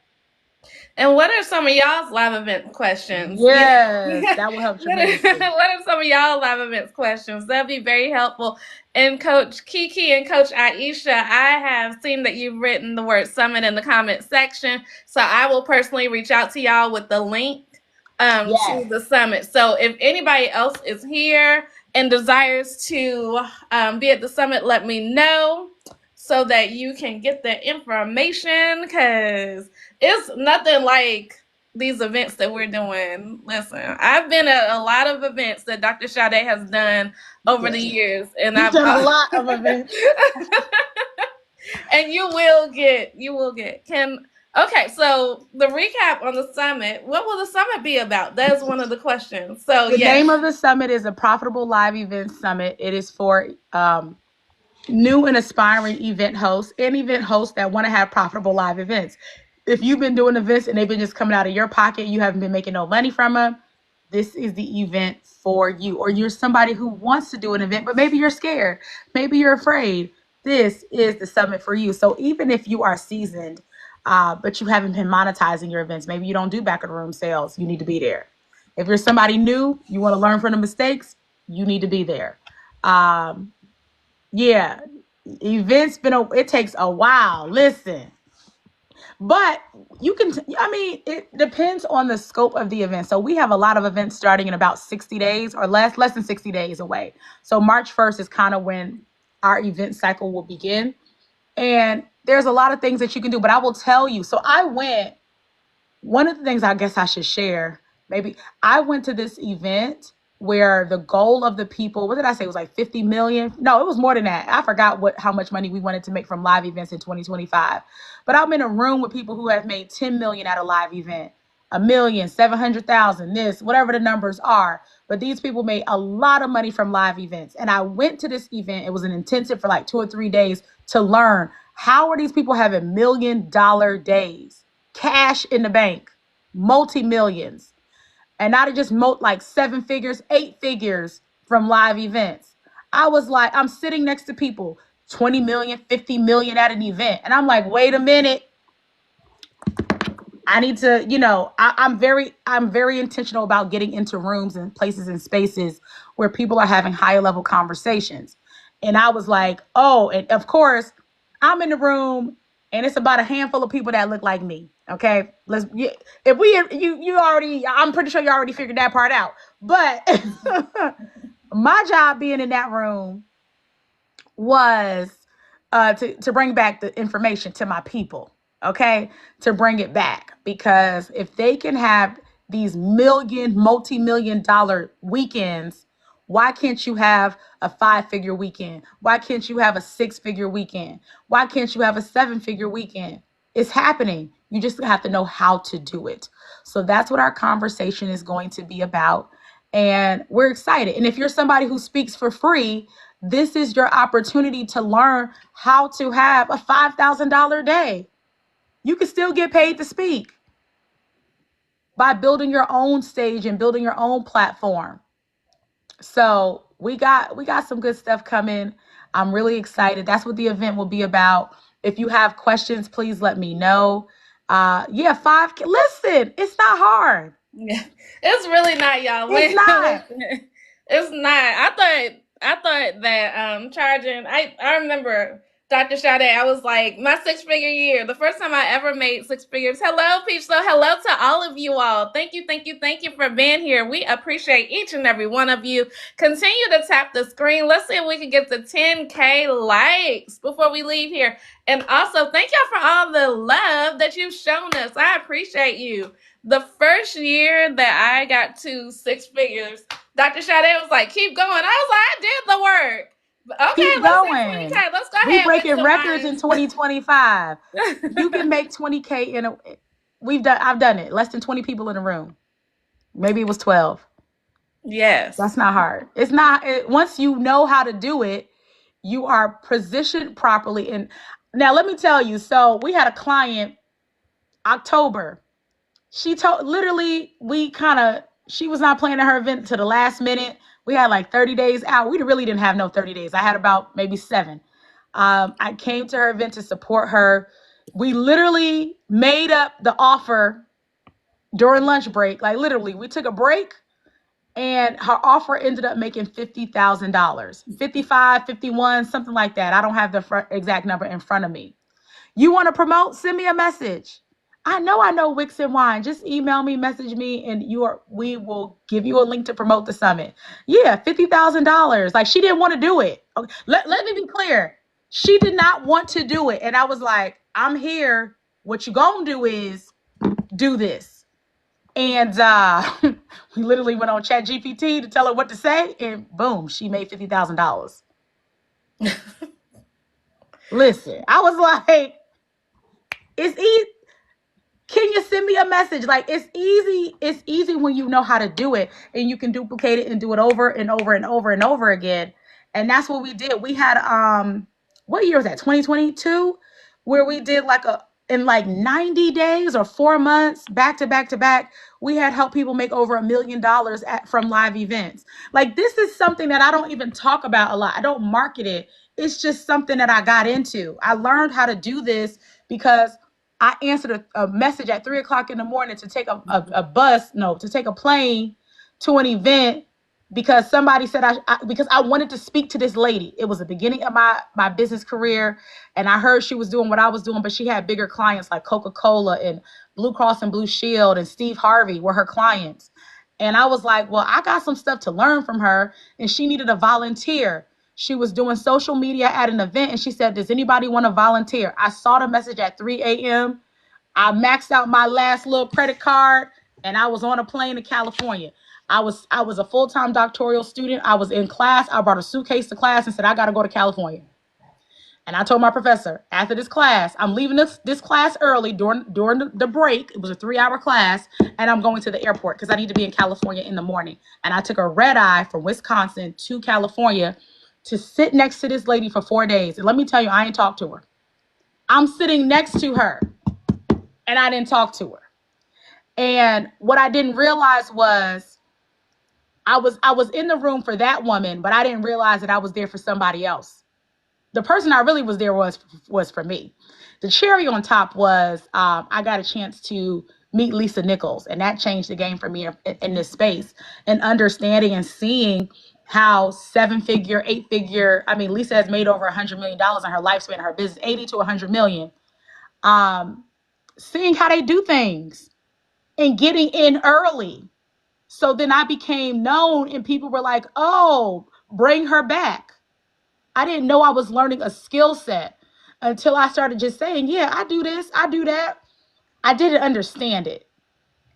And what are some of y'all's live event questions? Yes, that will help tremendously. What are some of y'all live events questions? That'd be very helpful. And Coach Kiki and Coach Aisha, I have seen that you've written the word summit in the comment section. So I will personally reach out to y'all with the link to the summit. So if anybody else is here and desires to be at the summit, let me know so that you can get the information, because it's nothing like these events that we're doing. Listen, I've been at a lot of events that Dr. Sade has done over the years, and I've done a lot of events. And you will get. Okay, so the recap on the summit. What will the summit be about? That's one of the questions. So the name of the summit is a Profitable Live Event Summit. It is for new and aspiring event hosts and event hosts that want to have profitable live events. If you've been doing events and they've been just coming out of your pocket, you haven't been making no money from them, this is the event for you. Or you're somebody who wants to do an event, but maybe you're scared. Maybe you're afraid. This is the summit for you. So even if you are seasoned, but you haven't been monetizing your events, maybe you don't do back of the room sales, you need to be there. If you're somebody new, you want to learn from the mistakes, you need to be there. Yeah, events it takes a while. Listen, but you can, it depends on the scope of the event. So we have a lot of events starting in about 60 days or less than 60 days away. So March 1st is kind of when our event cycle will begin. And there's a lot of things that you can do, but I will tell you. So one of the things I guess I should share, maybe I went to this event where the goal of the people, what did I say? It was like 50 million. No, it was more than that. I forgot how much money we wanted to make from live events in 2025. But I'm in a room with people who have made 10 million at a live event, 1,700,000, this, whatever the numbers are. But these people made a lot of money from live events. And I went to this event. It was an intensive for like 2 or 3 days to learn how are these people having $1 million days, cash in the bank, multi-millions. And not just like 7 figures, 8 figures from live events. I was like, I'm sitting next to people, 20 million, 50 million at an event. And I'm like, wait a minute. I need to, I'm very intentional about getting into rooms and places and spaces where people are having higher level conversations. And I was like, oh, and of course, I'm in the room and it's about a handful of people that look like me. Okay, I'm pretty sure you already figured that part out. But my job being in that room was to bring back the information to my people. Okay, to bring it back, because if they can have these multi-million dollar weekends, why can't you have a 5-figure weekend? Why can't you have a 6-figure weekend? Why can't you have a 7-figure weekend? It's happening. You just have to know how to do it. So that's what our conversation is going to be about. And we're excited. And if you're somebody who speaks for free, this is your opportunity to learn how to have a $5,000 day. You can still get paid to speak. by building your own stage and building your own platform. So we got some good stuff coming. I'm really excited. That's what the event will be about. If you have questions, please let me know. Yeah, 5K. Listen, it's not hard. Yeah, it's really not, y'all. It's not. It's not. I thought that charging. I remember Dr. Sade. I was like, my 6-figure year, the first time I ever made 6 figures. Hello, Peach. So hello to all of you all. Thank you for being here. We appreciate each and every one of you. Continue to tap the screen. Let's see if we can get to 10K likes before we leave here. And also, thank y'all for all the love that you've shown us. I appreciate you. The first year that I got to 6 figures, Dr. Sade was like, keep going. I was like, I did the work. Okay, Keep let's going. hit 20K. Let's go We ahead. breaking records in 2025. You can make 20K in a. I've done it. Less than 20 people in a room. Maybe it was 12. Yes. That's not hard. It's not. Once you know how to do it, you are positioned properly. And now let me tell you. So we had a client, October. She told literally she was not planning her event to the last minute. We had like 30 days out. We really didn't have no 30 days. I had about maybe 7. I came to her event to support her. We literally made up the offer during lunch break. Like literally, we took a break and her offer ended up making $50,000, 55, 51, something like that. I don't have the exact number in front of me. You want to promote? Send me a message. I know Wix and Wine. Just email me, message me, and we will give you a link to promote the summit. Yeah, $50,000. Like she didn't want to do it. Okay. Let me be clear. She did not want to do it. And I was like, I'm here. What you gonna do is do this. And we literally went on ChatGPT to tell her what to say, and boom, she made $50,000. Listen, I was like, it's easy. Can you send me a message? Like it's easy. It's easy when you know how to do it and you can duplicate it and do it over and over and over and over again. And that's what we did. We had what year was that? 2022, where we did in 90 days or 4 months, back to back to back, we had helped people make over $1 million from live events. Like this is something that I don't even talk about a lot. I don't market it. It's just something that I got into. I learned how to do this because I answered a message at 3:00 in the morning to take to take a plane to an event because somebody said because I wanted to speak to this lady. It was the beginning of my business career, and I heard she was doing what I was doing, but she had bigger clients like Coca-Cola and Blue Cross and Blue Shield and Steve Harvey were her clients. And I was like, well, I got some stuff to learn from her, and she needed a volunteer. She was doing social media at an event, and she said, does anybody want to volunteer? I saw the message at 3 a.m. I maxed out my last little credit card, and I was on a plane to California. I was a full-time doctoral student. I was in class. I brought a suitcase to class and said, I got to go to California. And I told my professor, after this class, I'm leaving this class early during the break. It was a 3-hour class, and I'm going to the airport because I need to be in California in the morning. And I took a red eye from Wisconsin to California to sit next to this lady for 4 days. And let me tell you, I ain't talked to her. I'm sitting next to her, and I didn't talk to her. And what I didn't realize was I was in the room for that woman, but I didn't realize that I was there for somebody else. The person I really was there was for me. The cherry on top was I got a chance to meet Lisa Nichols, and that changed the game for me in this space and understanding and seeing how 7-figure, 8-figure. I mean, Lisa has made over $100 million in her lifespan, her business, 80 to 100 million. Seeing how they do things and getting in early. So then I became known, and people were like, oh, bring her back. I didn't know I was learning a skill set until I started just saying, yeah, I do this, I do that. I didn't understand it.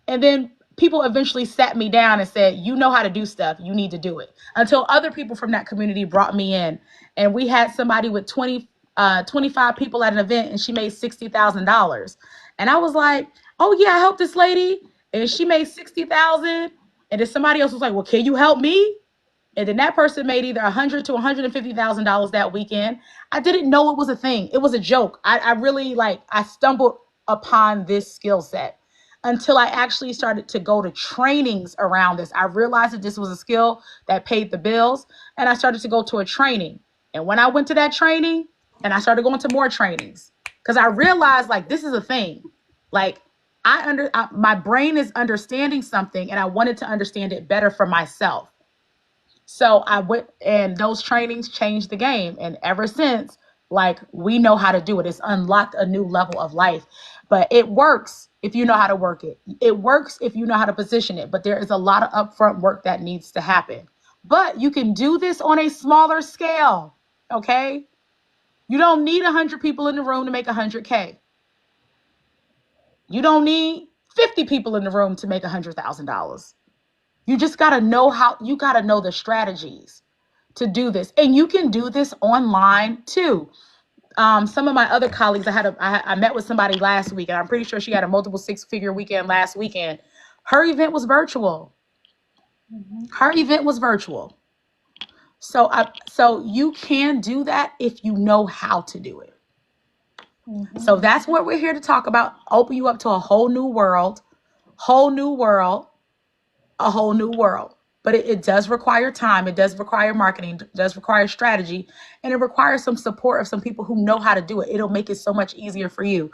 And then people eventually sat me down and said, you know how to do stuff, you need to do it. Until other people from that community brought me in. And we had somebody with 25 people at an event, and she made $60,000. And I was like, oh yeah, I helped this lady, and she made $60,000. And then somebody else was like, well, can you help me? And then that person made either $100,000 to $150,000 that weekend. I didn't know it was a thing. It was a joke. I really I stumbled upon this skill set until I actually started to go to trainings around this. I realized that this was a skill that paid the bills, and I started to go to a training. And when I went to that training, and I started going to more trainings, because I realized like this is a thing. Like my brain is understanding something, and I wanted to understand it better for myself. So I went, and those trainings changed the game. And ever since, like, we know how to do it. It's unlocked a new level of life. But it works if you know how to work it. It works if you know how to position it. But there is a lot of upfront work that needs to happen. But you can do this on a smaller scale. Okay? You don't need 100 people in the room to make 100K. You don't need 50 people in the room to make $100,000. You just got to know you got to know the strategies to do this. And you can do this online too. Some of my other colleagues, I met with somebody last week, and I'm pretty sure she had a multiple six-figure weekend last weekend. Her event was virtual. Her event was virtual. So you can do that if you know how to do it. So that's what we're here to talk about. Open you up to a whole new world, a whole new world. But it does require time. It does require marketing. It does require strategy. And it requires some support of some people who know how to do it. It'll make it so much easier for you.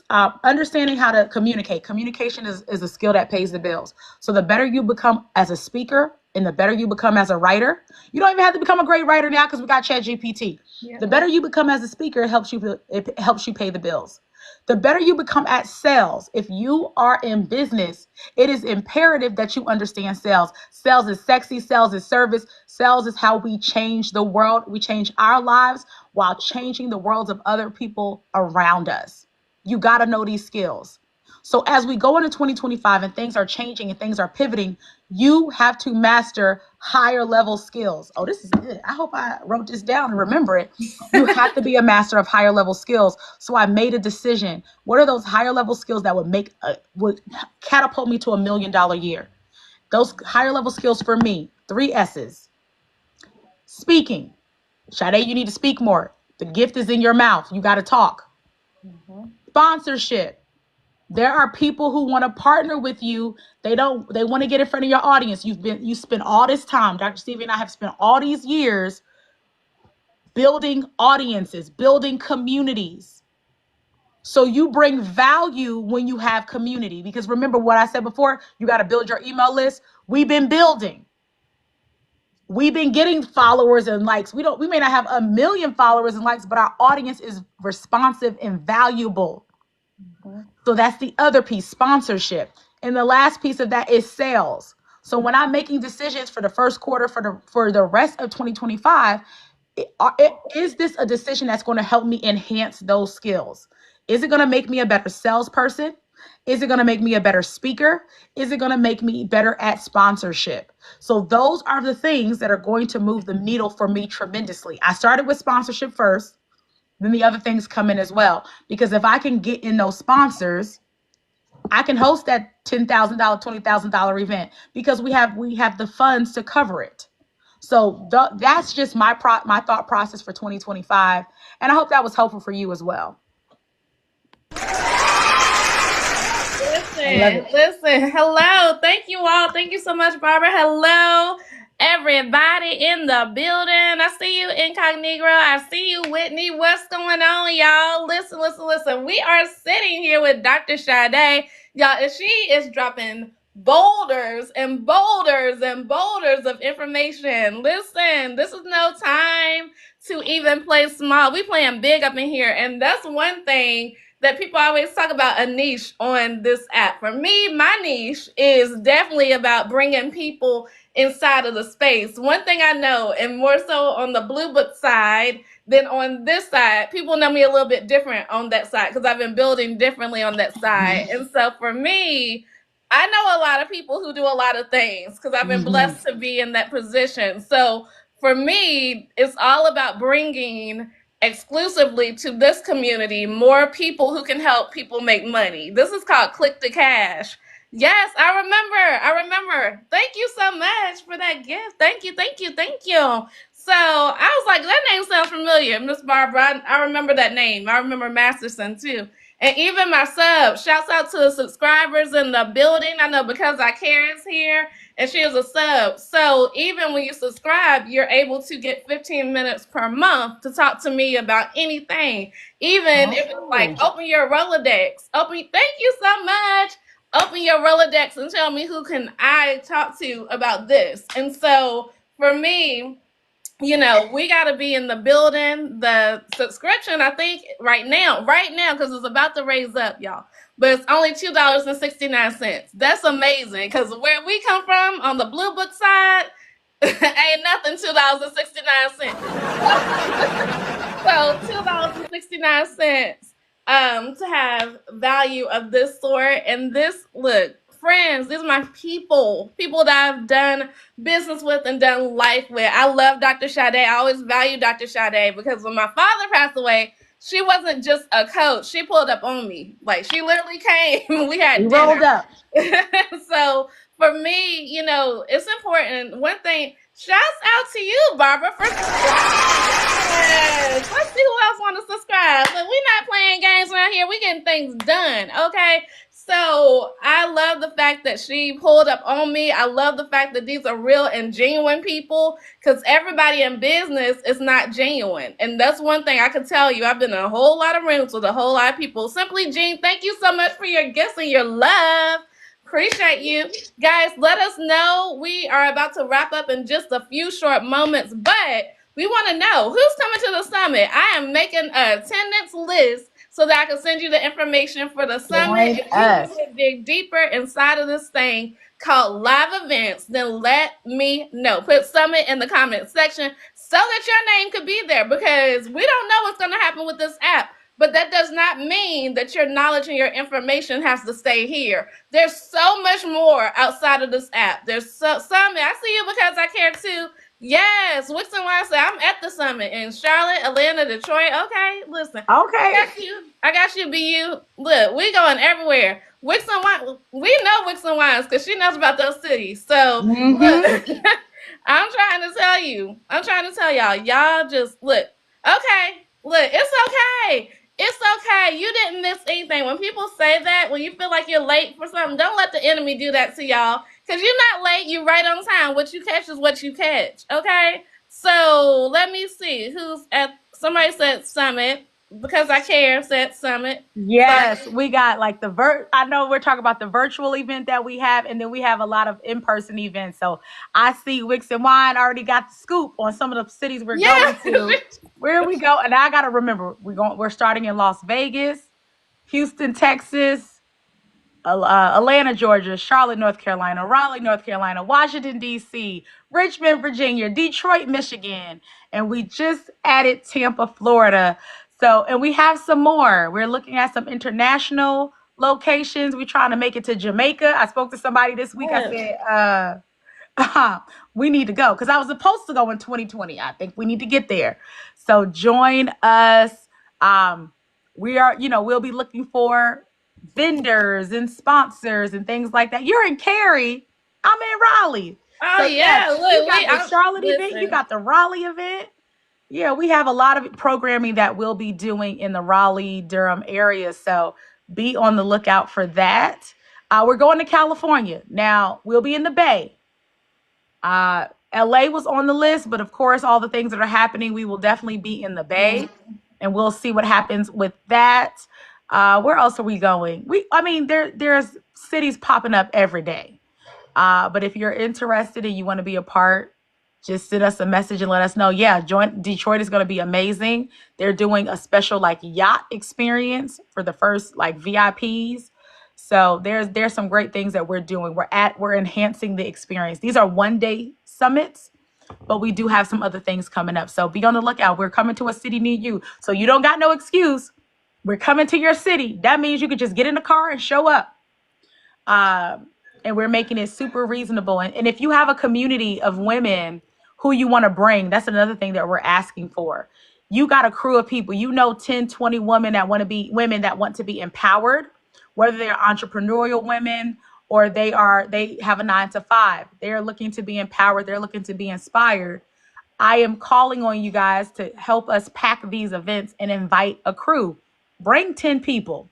Understanding how to communicate. Communication is a skill that pays the bills. So the better you become as a speaker and the better you become as a writer, you don't even have to become a great writer now because we got ChatGPT. Yeah. The better you become as a speaker, it helps you pay the bills. The better you become at sales. If you are in business, it is imperative that you understand sales. Sales is sexy. Sales is service. Sales is how we change the world. We change our lives while changing the worlds of other people around us. You got to know these skills. So as we go into 2025 and things are changing and things are pivoting, you have to master higher level skills. Oh, this is good. I hope I wrote this down and remember it. You have to be a master of higher level skills. So I made a decision. What are those higher level skills that would catapult me to $1 million year? Those higher level skills for me, 3 S's. Speaking. Sade, you need to speak more. The gift is in your mouth. You got to talk. Sponsorship. There are people who want to partner with you. They want to get in front of your audience. You spent all this time. Dr. Stevie and I have spent all these years building audiences, building communities. So you bring value when you have community, because remember what I said before, you got to build your email list. We've been building. We've been getting followers and likes. We may not have 1 million followers and likes, but our audience is responsive and valuable. So that's the other piece, sponsorship. And the last piece of that is sales. So when I'm making decisions for the first quarter, for the rest of 2025, is this a decision that's going to help me enhance those skills? Is it going to make me a better salesperson? Is it going to make me a better speaker? Is it going to make me better at sponsorship? So those are the things that are going to move the needle for me tremendously. I started with sponsorship first. Then the other things come in as well. Because if I can get in those sponsors, I can host that $10,000, $20,000 event because we have the funds to cover it. So that's just my thought process for 2025. And I hope that was helpful for you as well. Listen. Hello. Thank you all. Thank you so much, Barbara. Hello, everybody in the building. I see you, Incognito. I see you, Whitney. What's going on, y'all? Listen. We are sitting here with Dr. Sade. Y'all, and she is dropping boulders and boulders and boulders of information. Listen, this is no time to even play small. We playing big up in here. And that's one thing that people always talk about, a niche on this app. For me, my niche is definitely about bringing people inside of the space. One thing I know, and more so on the Blue Book side than on this side, people know me a little bit different on that side because I've been building differently on that side. And so for me, I know a lot of people who do a lot of things because I've been blessed to be in that position. So for me, it's all about bringing exclusively to this community more people who can help people make money. This is called Click to Cash. Yes, I remember. Thank you so much for that gift. Thank you. So I was like, that name sounds familiar, Miss Barbara. I remember that name. I remember Masterson too. And even my subs, shouts out to the subscribers in the building. I know Because I Care is here, and she is a sub. So even when you subscribe, you're able to get 15 minutes per month to talk to me about anything. Even if it's like open your Rolodex. Thank you so much. Open your Rolodex and tell me who can I talk to about this. And so for me, we got to be in the building. The subscription, I think, right now, because it's about to raise up, y'all. But it's only $2.69. That's amazing, because where we come from on the Blue Book side, ain't nothing $2.69. So $2.69 to have value of this sort. And this, look, friends, these are my people that I've done business with and done life with. I love Dr. Sade. I always value Dr. Sade, because when my father passed away, she wasn't just a coach. She pulled up on me. Like, she literally came. We had dinner. Rolled up. So for me, it's important. One thing, shouts out to you, Barbara, for yes. Let's see who else want to subscribe. But we're not playing games around here. We getting things done, okay? So I love the fact that she pulled up on me. I love the fact that these are real and genuine people, because everybody in business is not genuine. And that's one thing I can tell you. I've been in a whole lot of rooms with a whole lot of people. Simply Jean, thank you so much for your gifts and your love. Appreciate you. Guys, let us know. We are about to wrap up in just a few short moments, but we want to know who's coming to the summit. I am making an attendance list so that I can send you the information for the summit. If you want to dig deeper inside of this thing called live events, then let me know. Put summit in the comment section so that your name could be there, because we don't know what's going to happen with this app. But that does not mean that your knowledge and your information has to stay here. There's so much more outside of this app. There's summit. I see you Because I Care too. Yes, Wixon Wine said I'm at the summit in Charlotte, Atlanta, Detroit. Okay, listen. Okay. I got you, BU. Look, we going everywhere. Wixon Wine, we know Wixon Wines because she knows about those cities. So look, I'm trying to tell you. I'm trying to tell y'all. Y'all just look. Okay, look, it's okay. It's okay. You didn't miss anything. When people say that, when you feel like you're late for something, don't let the enemy do that to y'all. Because you're not late. You're right on time. What you catch is what you catch. Okay? So let me see. Who's at... Somebody said summit. Because I Care said summit. Yes, we got like I know we're talking about the virtual event that we have, and then we have a lot of in-person events. So I see Wix and Wine already got the scoop on some of the cities we're going to. Where we go, and I gotta remember we're starting in Las Vegas, Houston, Texas, Atlanta, Georgia, Charlotte, North Carolina, Raleigh, North Carolina, Washington, D.C., Richmond, Virginia, Detroit, Michigan, and we just added Tampa, Florida. So, and we have some more. We're looking at some international locations. We're trying to make it to Jamaica. I spoke to somebody this week. I said, we need to go, because I was supposed to go in 2020. I think we need to get there. So join us. We are, we'll be looking for vendors and sponsors and things like that. You're in Cary. I'm in Raleigh. Oh, so, yeah. Look, you got the Charlotte event. You got the Raleigh event. Yeah, we have a lot of programming that we'll be doing in the Raleigh-Durham area. So be on the lookout for that. We're going to California. Now, we'll be in the Bay. LA was on the list, but of course, all the things that are happening, we will definitely be in the Bay. And we'll see what happens with that. Where else are we going? There's cities popping up every day. But if you're interested and you want to be a part, just send us a message and let us know. Yeah, Detroit is going to be amazing. They're doing a special yacht experience for the first VIPs. So there's some great things that we're doing. We're enhancing the experience. These are 1-day summits, but we do have some other things coming up. So be on the lookout. We're coming to a city near you. So you don't got no excuse. We're coming to your city. That means you could just get in the car and show up. And we're making it super reasonable. And if you have a community of women who you want to bring, that's another thing that we're asking for. You got a crew of people, 10, 20 women that want to be empowered, whether they're entrepreneurial women or they have a 9-to-5. They're looking to be empowered. They're looking to be inspired. I am calling on you guys to help us pack these events and invite a crew. Bring 10 people.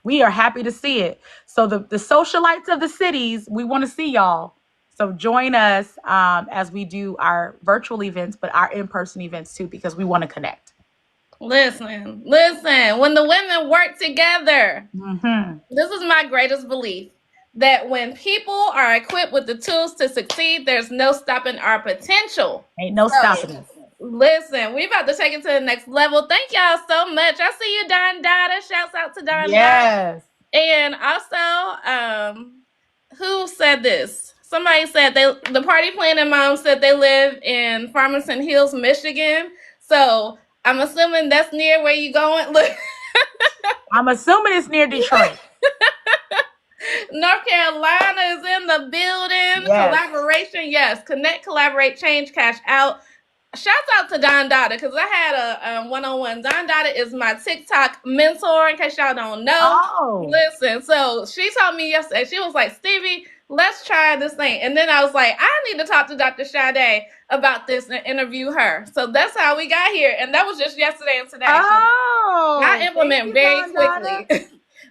we are happy to see it. So the socialites of the cities, we want to see y'all. So join us as we do our virtual events, but our in-person events too, because we want to connect. Listen. When the women work together, this is my greatest belief, that when people are equipped with the tools to succeed, there's no stopping our potential. Ain't no stopping us. Listen, we about to take it to the next level. Thank y'all so much. I see you, Don Dada. Shouts out to Don Dada. Yes. And also, who said this? Somebody said the party planning mom said they live in Farmington Hills, Michigan. So I'm assuming that's near where you going. Look, I'm assuming it's near Detroit. North Carolina is in the building. Yes. Collaboration, yes. Connect, collaborate, change, cash out. Shouts out to Don Dada, because I had a one-on-one. Don Dada is my TikTok mentor, in case y'all don't know. Oh. Listen, so she told me yesterday, she was like, Stevie, let's try this thing. And then I was like, I need to talk to Dr. Sade about this and interview her. So that's how we got here. And that was just yesterday and today. Oh. I implement very quickly.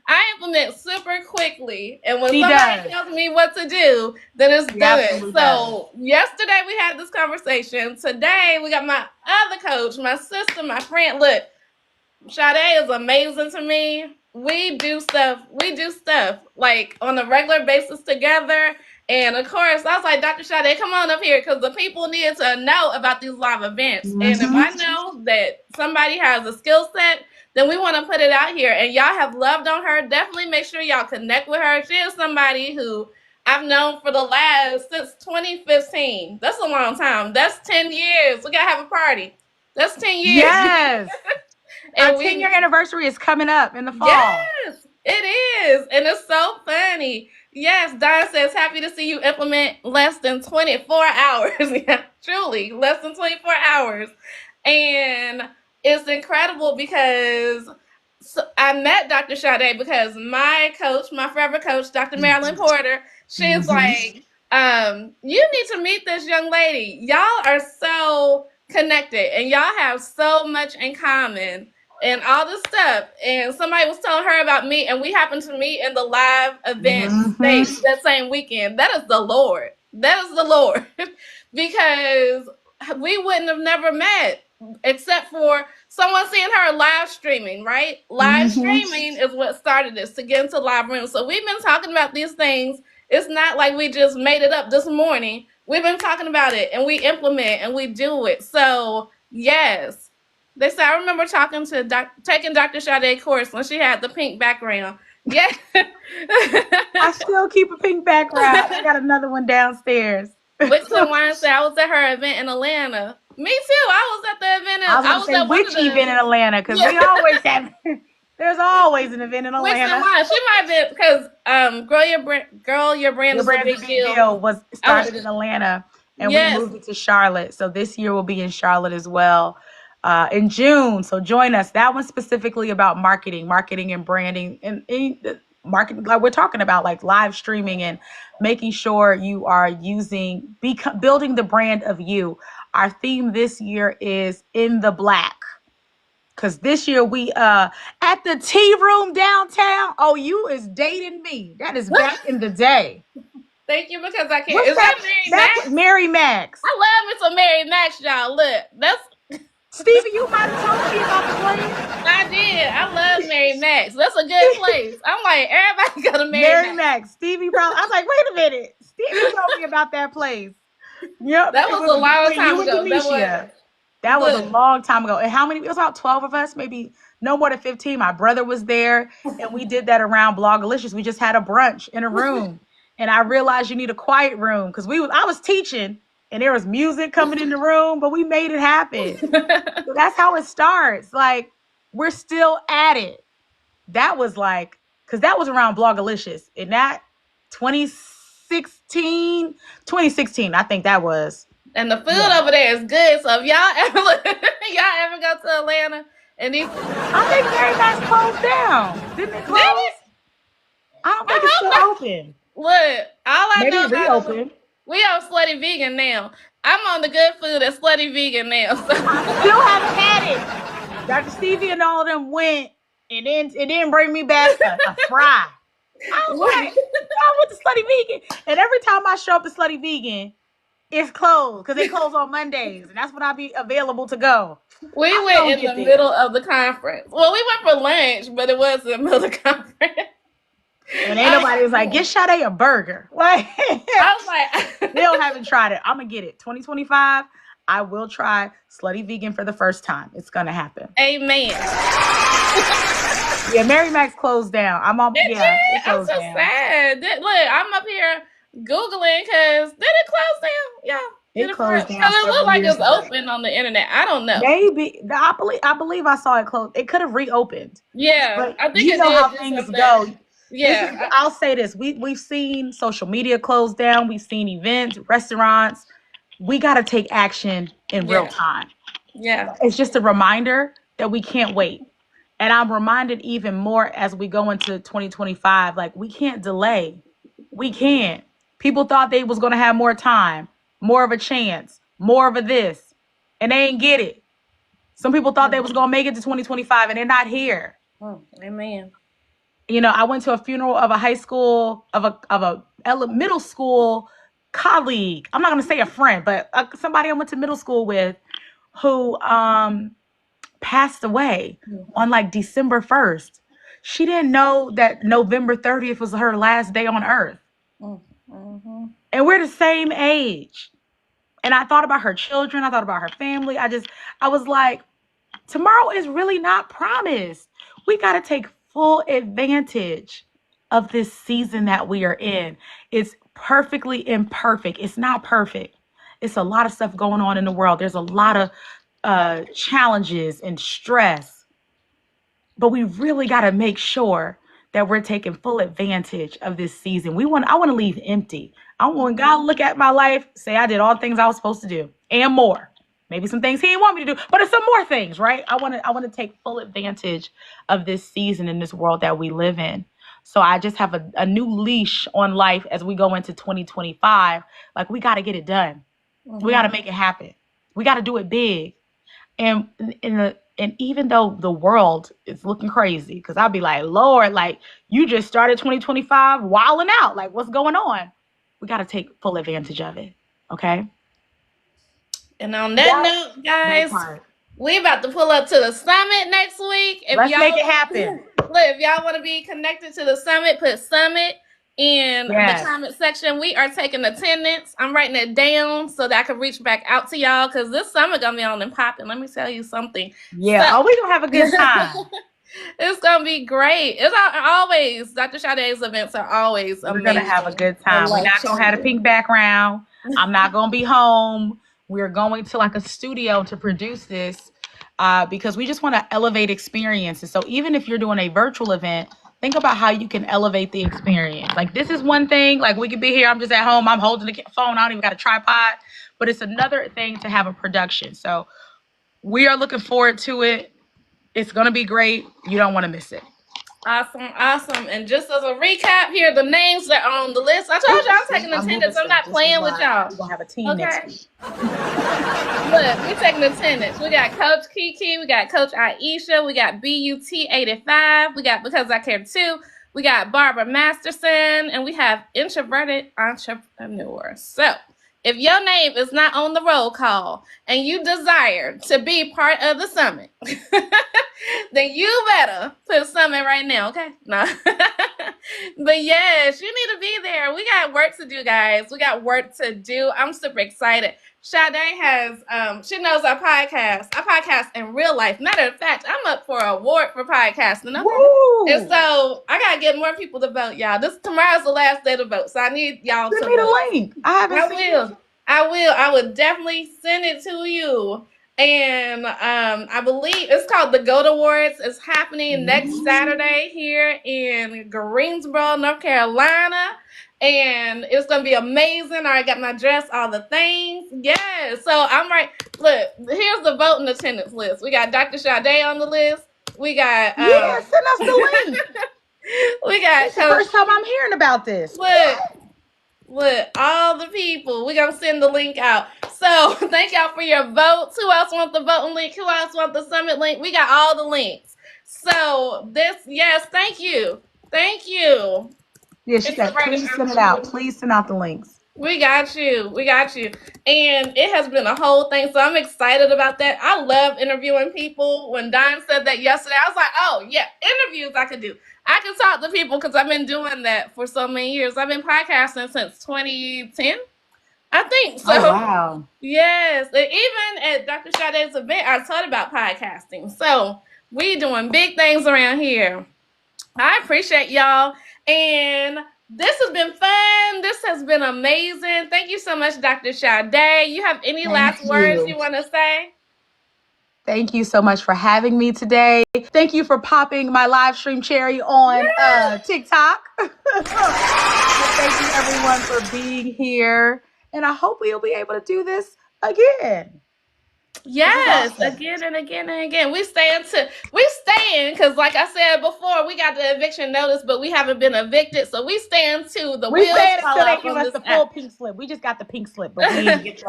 I implement super quickly, and when somebody tells me what to do, then it's done. So yesterday we had this conversation. Today we got my other coach, my sister, my friend. Look, Sade is amazing to me. We do stuff like on a regular basis together. And of course, I was like, Dr. Sade, come on up here, because the people need to know about these live events. And if I know that somebody has a skill set, then we want to put it out here. And y'all have loved on her. Definitely make sure y'all connect with her. She is somebody who I've known since 2015. That's a long time. That's 10 years. We got to have a party. That's 10 years. Yes. And our 10-year anniversary is coming up in the fall. Yes, it is. And it's so funny. Yes, Don says, happy to see you implement less than 24 hours. Yeah, truly, less than 24 hours. And it's incredible because I met Dr. Sade because my coach, my forever coach, Dr. Marilyn Porter, she's like, you need to meet this young lady. Y'all are so connected and y'all have so much in common and all this stuff. And somebody was telling her about me, and we happened to meet in the live event stage that same weekend. That is the Lord. That is the Lord. Because we wouldn't have never met except for someone seeing her live streaming, right? Live streaming is what started this, to get into live rooms. So we've been talking about these things. It's not like we just made it up this morning. We've been talking about it, and we implement, and we do it. So, yes. They said, I remember taking Dr. Sade course when she had the pink background. Yeah. I still keep a pink background. I got another one downstairs. Wixon Wine said, I was at her event in Atlanta. Me too. I was at the event. I was at which event in Atlanta? Because we always have. There's always an event in Atlanta. She might be, because Girl Your Brand is a Big Deal was started in Atlanta, and we moved it to Charlotte. So this year we'll be in Charlotte as well in June. So join us. That one's specifically about marketing and branding and marketing. Like we're talking about, like live streaming and making sure you are building the brand of you. Our theme this year is In the Black. Because this year we at the tea room downtown. Oh, you is dating me. That is back in the day. Thank you, because I can't. Is that Mary Max? Mary Max. I love me some Mary Max, y'all. Look, that's Stevie, you might have told me about the place. I did. I love Mary Max. That's a good place. I'm like, everybody got a Mary Max. Stevie probably. I was like, wait a minute. Stevie told me about that place. Yep. That was a long time ago. That was a long time ago. And how many? It was about 12 of us, maybe no more than 15. My brother was there, and we did that around Blogalicious. We just had a brunch in a room, and I realized you need a quiet room because I was teaching, and there was music coming in the room, but we made it happen. So that's how it starts. Like, we're still at it. That was like, because that was around Blogalicious, and that 2016, I think that was. And the food over there is good. So if y'all ever go to Atlanta and I think Mary Max closed down. Didn't it close? I don't think it's still open. Look, all I know about reopen. We on Slutty Vegan now. I'm on the good food at Slutty Vegan now. So. I still haven't had it. Dr. Stevie and all of them went, and then it didn't bring me back a fry. I was like, I went to Slutty Vegan, and every time I show up at Slutty Vegan, it's closed because they close on Mondays, and that's when I'll be available to go. We went in the middle of the conference. Well, we went for lunch, but it was in the middle of the conference. And ain't nobody was like, get Sade a burger. Like, I was like, still haven't tried it. I'm gonna get it. 2025, I will try Slutty Vegan for the first time. It's gonna happen. Amen. Yeah, Mary Mac's closed down. I'm on. Yeah, it I'm closed so down. sad. Look, I'm up here Googling because did it close down? Yeah. It closed down. Because it looked like it was several years open on the internet. I don't know. Maybe I believe I saw it closed. It could have reopened. Yeah, But I think you it know did how do things something. go. Yeah, I'll say this: we've seen social media close down. We've seen events, restaurants. We got to take action in real time. yeah. It's just a reminder that we can't wait. And I'm reminded even more as we go into 2025, like we can't delay. We can't. People thought they was going to have more time, more of a chance, more of a this, and they ain't get it. Some people thought they was going to make it to 2025 and they're not here. Oh, amen. You know, I went to a funeral of a high school, of a middle school colleague. I'm not going to say a friend, but somebody I went to middle school with who passed away on like December 1st. She didn't know that November 30th was her last day on earth. Mm-hmm. And we're the same age. And I thought about her children. I thought about her family. I was like, tomorrow is really not promised. We got to take full advantage of this season that we are in. It's perfectly imperfect. It's not perfect. It's a lot of stuff going on in the world. There's a lot of challenges and stress. But we really got to make sure that we're taking full advantage of this season. I want to leave empty. I want God to look at my life, say I did all the things I was supposed to do and more. Maybe some things he didn't want me to do, but it's some more things, right? I want to take full advantage of this season in this world that we live in. So I just have a new leash on life as we go into 2025. Like we got to get it done. Mm-hmm. We got to make it happen. We got to do it big. And even though the world is looking crazy, because I'll be like, Lord, like you just started 2025 wilding out. Like what's going on? We got to take full advantage of it. Okay. And on that note, guys, we about to pull up to the summit next week. Let's make it happen. Look, if y'all want to be connected to the summit, put summit in the comment section. We are taking attendance. I'm writing it down so that I can reach back out to y'all because this summit gonna be on and popping. Let me tell you something. Yeah, we're gonna have a good time. It's gonna be great. It's always Dr. Sade's events are always amazing. We're gonna have a good time. We're not gonna have a pink background. I'm not gonna be home. We're going to like a studio to produce this because we just want to elevate experiences. So even if you're doing a virtual event, think about how you can elevate the experience. Like this is one thing, like we could be here. I'm just at home. I'm holding the phone. I don't even got a tripod, but it's another thing to have a production. So we are looking forward to it. It's going to be great. You don't want to miss it. Awesome. And just as a recap, here are the names that are on the list. I told y'all I'm taking attendance. I'm not playing with y'all. We're going to have a team next week. Look, we're taking attendance. We got Coach Kiki. We got Coach Aisha. We got BUT85. We got Because I Care Too. We got Barbara Masterson. And we have Introverted Entrepreneur. So if your name is not on the roll call and you desire to be part of the summit, then you better put summit right now, okay? No. But yes, you need to be there. We got work to do, guys. We got work to do. I'm super excited. Sade has, she knows our podcast. I podcast in real life. Matter of fact, I'm up for an award for podcasting. Okay? And so I got to get more people to vote, y'all. Tomorrow's the last day to vote. So I need y'all to vote. Send me the link. I will definitely send it to you. And I believe it's called the GOAT Awards. It's happening next Saturday here in Greensboro, North Carolina. And it's going to be amazing. I got my dress, all the things. Yeah. So I'm right. Look, here's the voting attendance list. We got Dr. Sade on the list. We got... send us the link. We got... It's the first time I'm hearing about this. Look, all the people. We're going to send the link out. So thank y'all for your votes. Who else wants the voting link? Who else wants the summit link? We got all the links. So yes, thank you. Thank you. Yeah, she said, please send it out. Please send out the links. We got you. We got you. And it has been a whole thing. So I'm excited about that. I love interviewing people. When Don said that yesterday, I was like, oh, yeah, interviews I could do. I can talk to people because I've been doing that for so many years. I've been podcasting since 2010, I think. So, Oh, wow. Yes. And even at Dr. Sade's event, I taught about podcasting. So we doing big things around here. I appreciate y'all. And this has been fun. This has been amazing. Thank you so much, Dr. Sade. You have any last words you want to say? Thank you so much for having me today. Thank you for popping my live stream cherry on TikTok. Thank you, everyone, for being here. And I hope we'll be able to do this again. Yes, again and again and again. We staying because, like I said before, we got the eviction notice, but we haven't been evicted, so we staying to the wheels fall until they off give on us this the full pink slip. We just got the pink slip, but we didn't get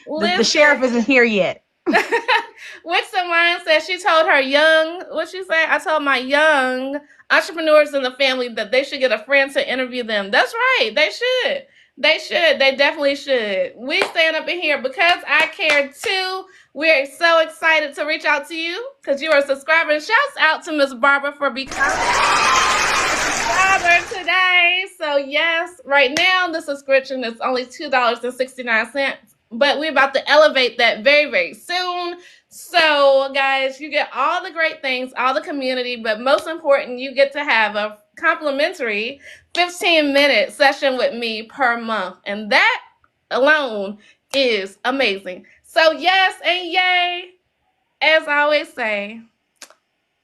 the sheriff isn't here yet. Wixon Wine says she told her young, what she say? I told my young entrepreneurs in the family that they should get a friend to interview them. That's right. They should. They should. They definitely should. We stand up in here because I care too. We're so excited to reach out to you because you are a subscriber. And shouts out to Miss Barbara for becoming a subscriber today. So yes, right now the subscription is only $2.69. But we're about to elevate that very, very soon. So, guys, you get all the great things, all the community, but most important, you get to have a complimentary 15-minute session with me per month. And that alone is amazing. So, yes and yay. As I always say,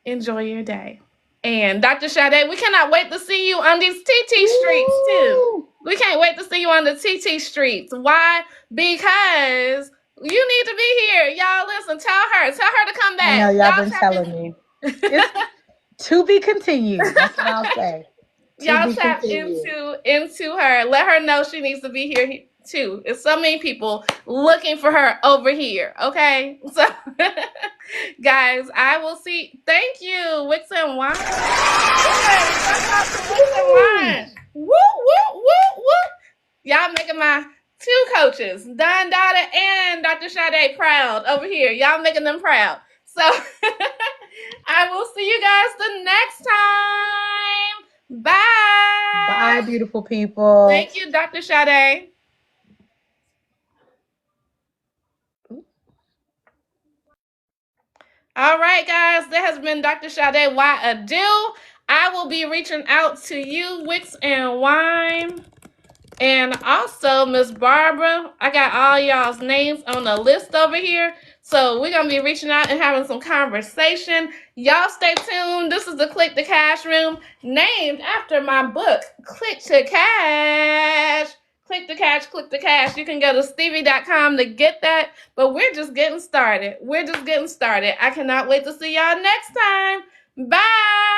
enjoy your day. And Dr. Sade, we cannot wait to see you on these TT streets, too. We can't wait to see you on the TT streets. Why? Because you need to be here. Y'all listen, tell her to come back. I know, y'all been telling me. It's to be continued. That's what I'll say. Y'all tap into her. Let her know she needs to be here too. There's so many people looking for her over here. Okay? So guys, I will see. Thank you, Wixon Wine. Woo, woo, woo, woo. Y'all making my two coaches, Don Dada and Dr. Sade, proud over here. Y'all making them proud. So I will see you guys the next time. Bye. Bye, beautiful people. Thank you, Dr. Sade. All right, guys, that has been Dr. Sade. Why ado? I will be reaching out to you, Wix and Wine. And also, Miss Barbara, I got all y'all's names on the list over here. So we're going to be reaching out and having some conversation. Y'all stay tuned. This is the Click to Cash room, named after my book, Click to Cash. Click to Cash, Click to Cash. You can go to Stevie.com to get that. But we're just getting started. I cannot wait to see y'all next time. Bye.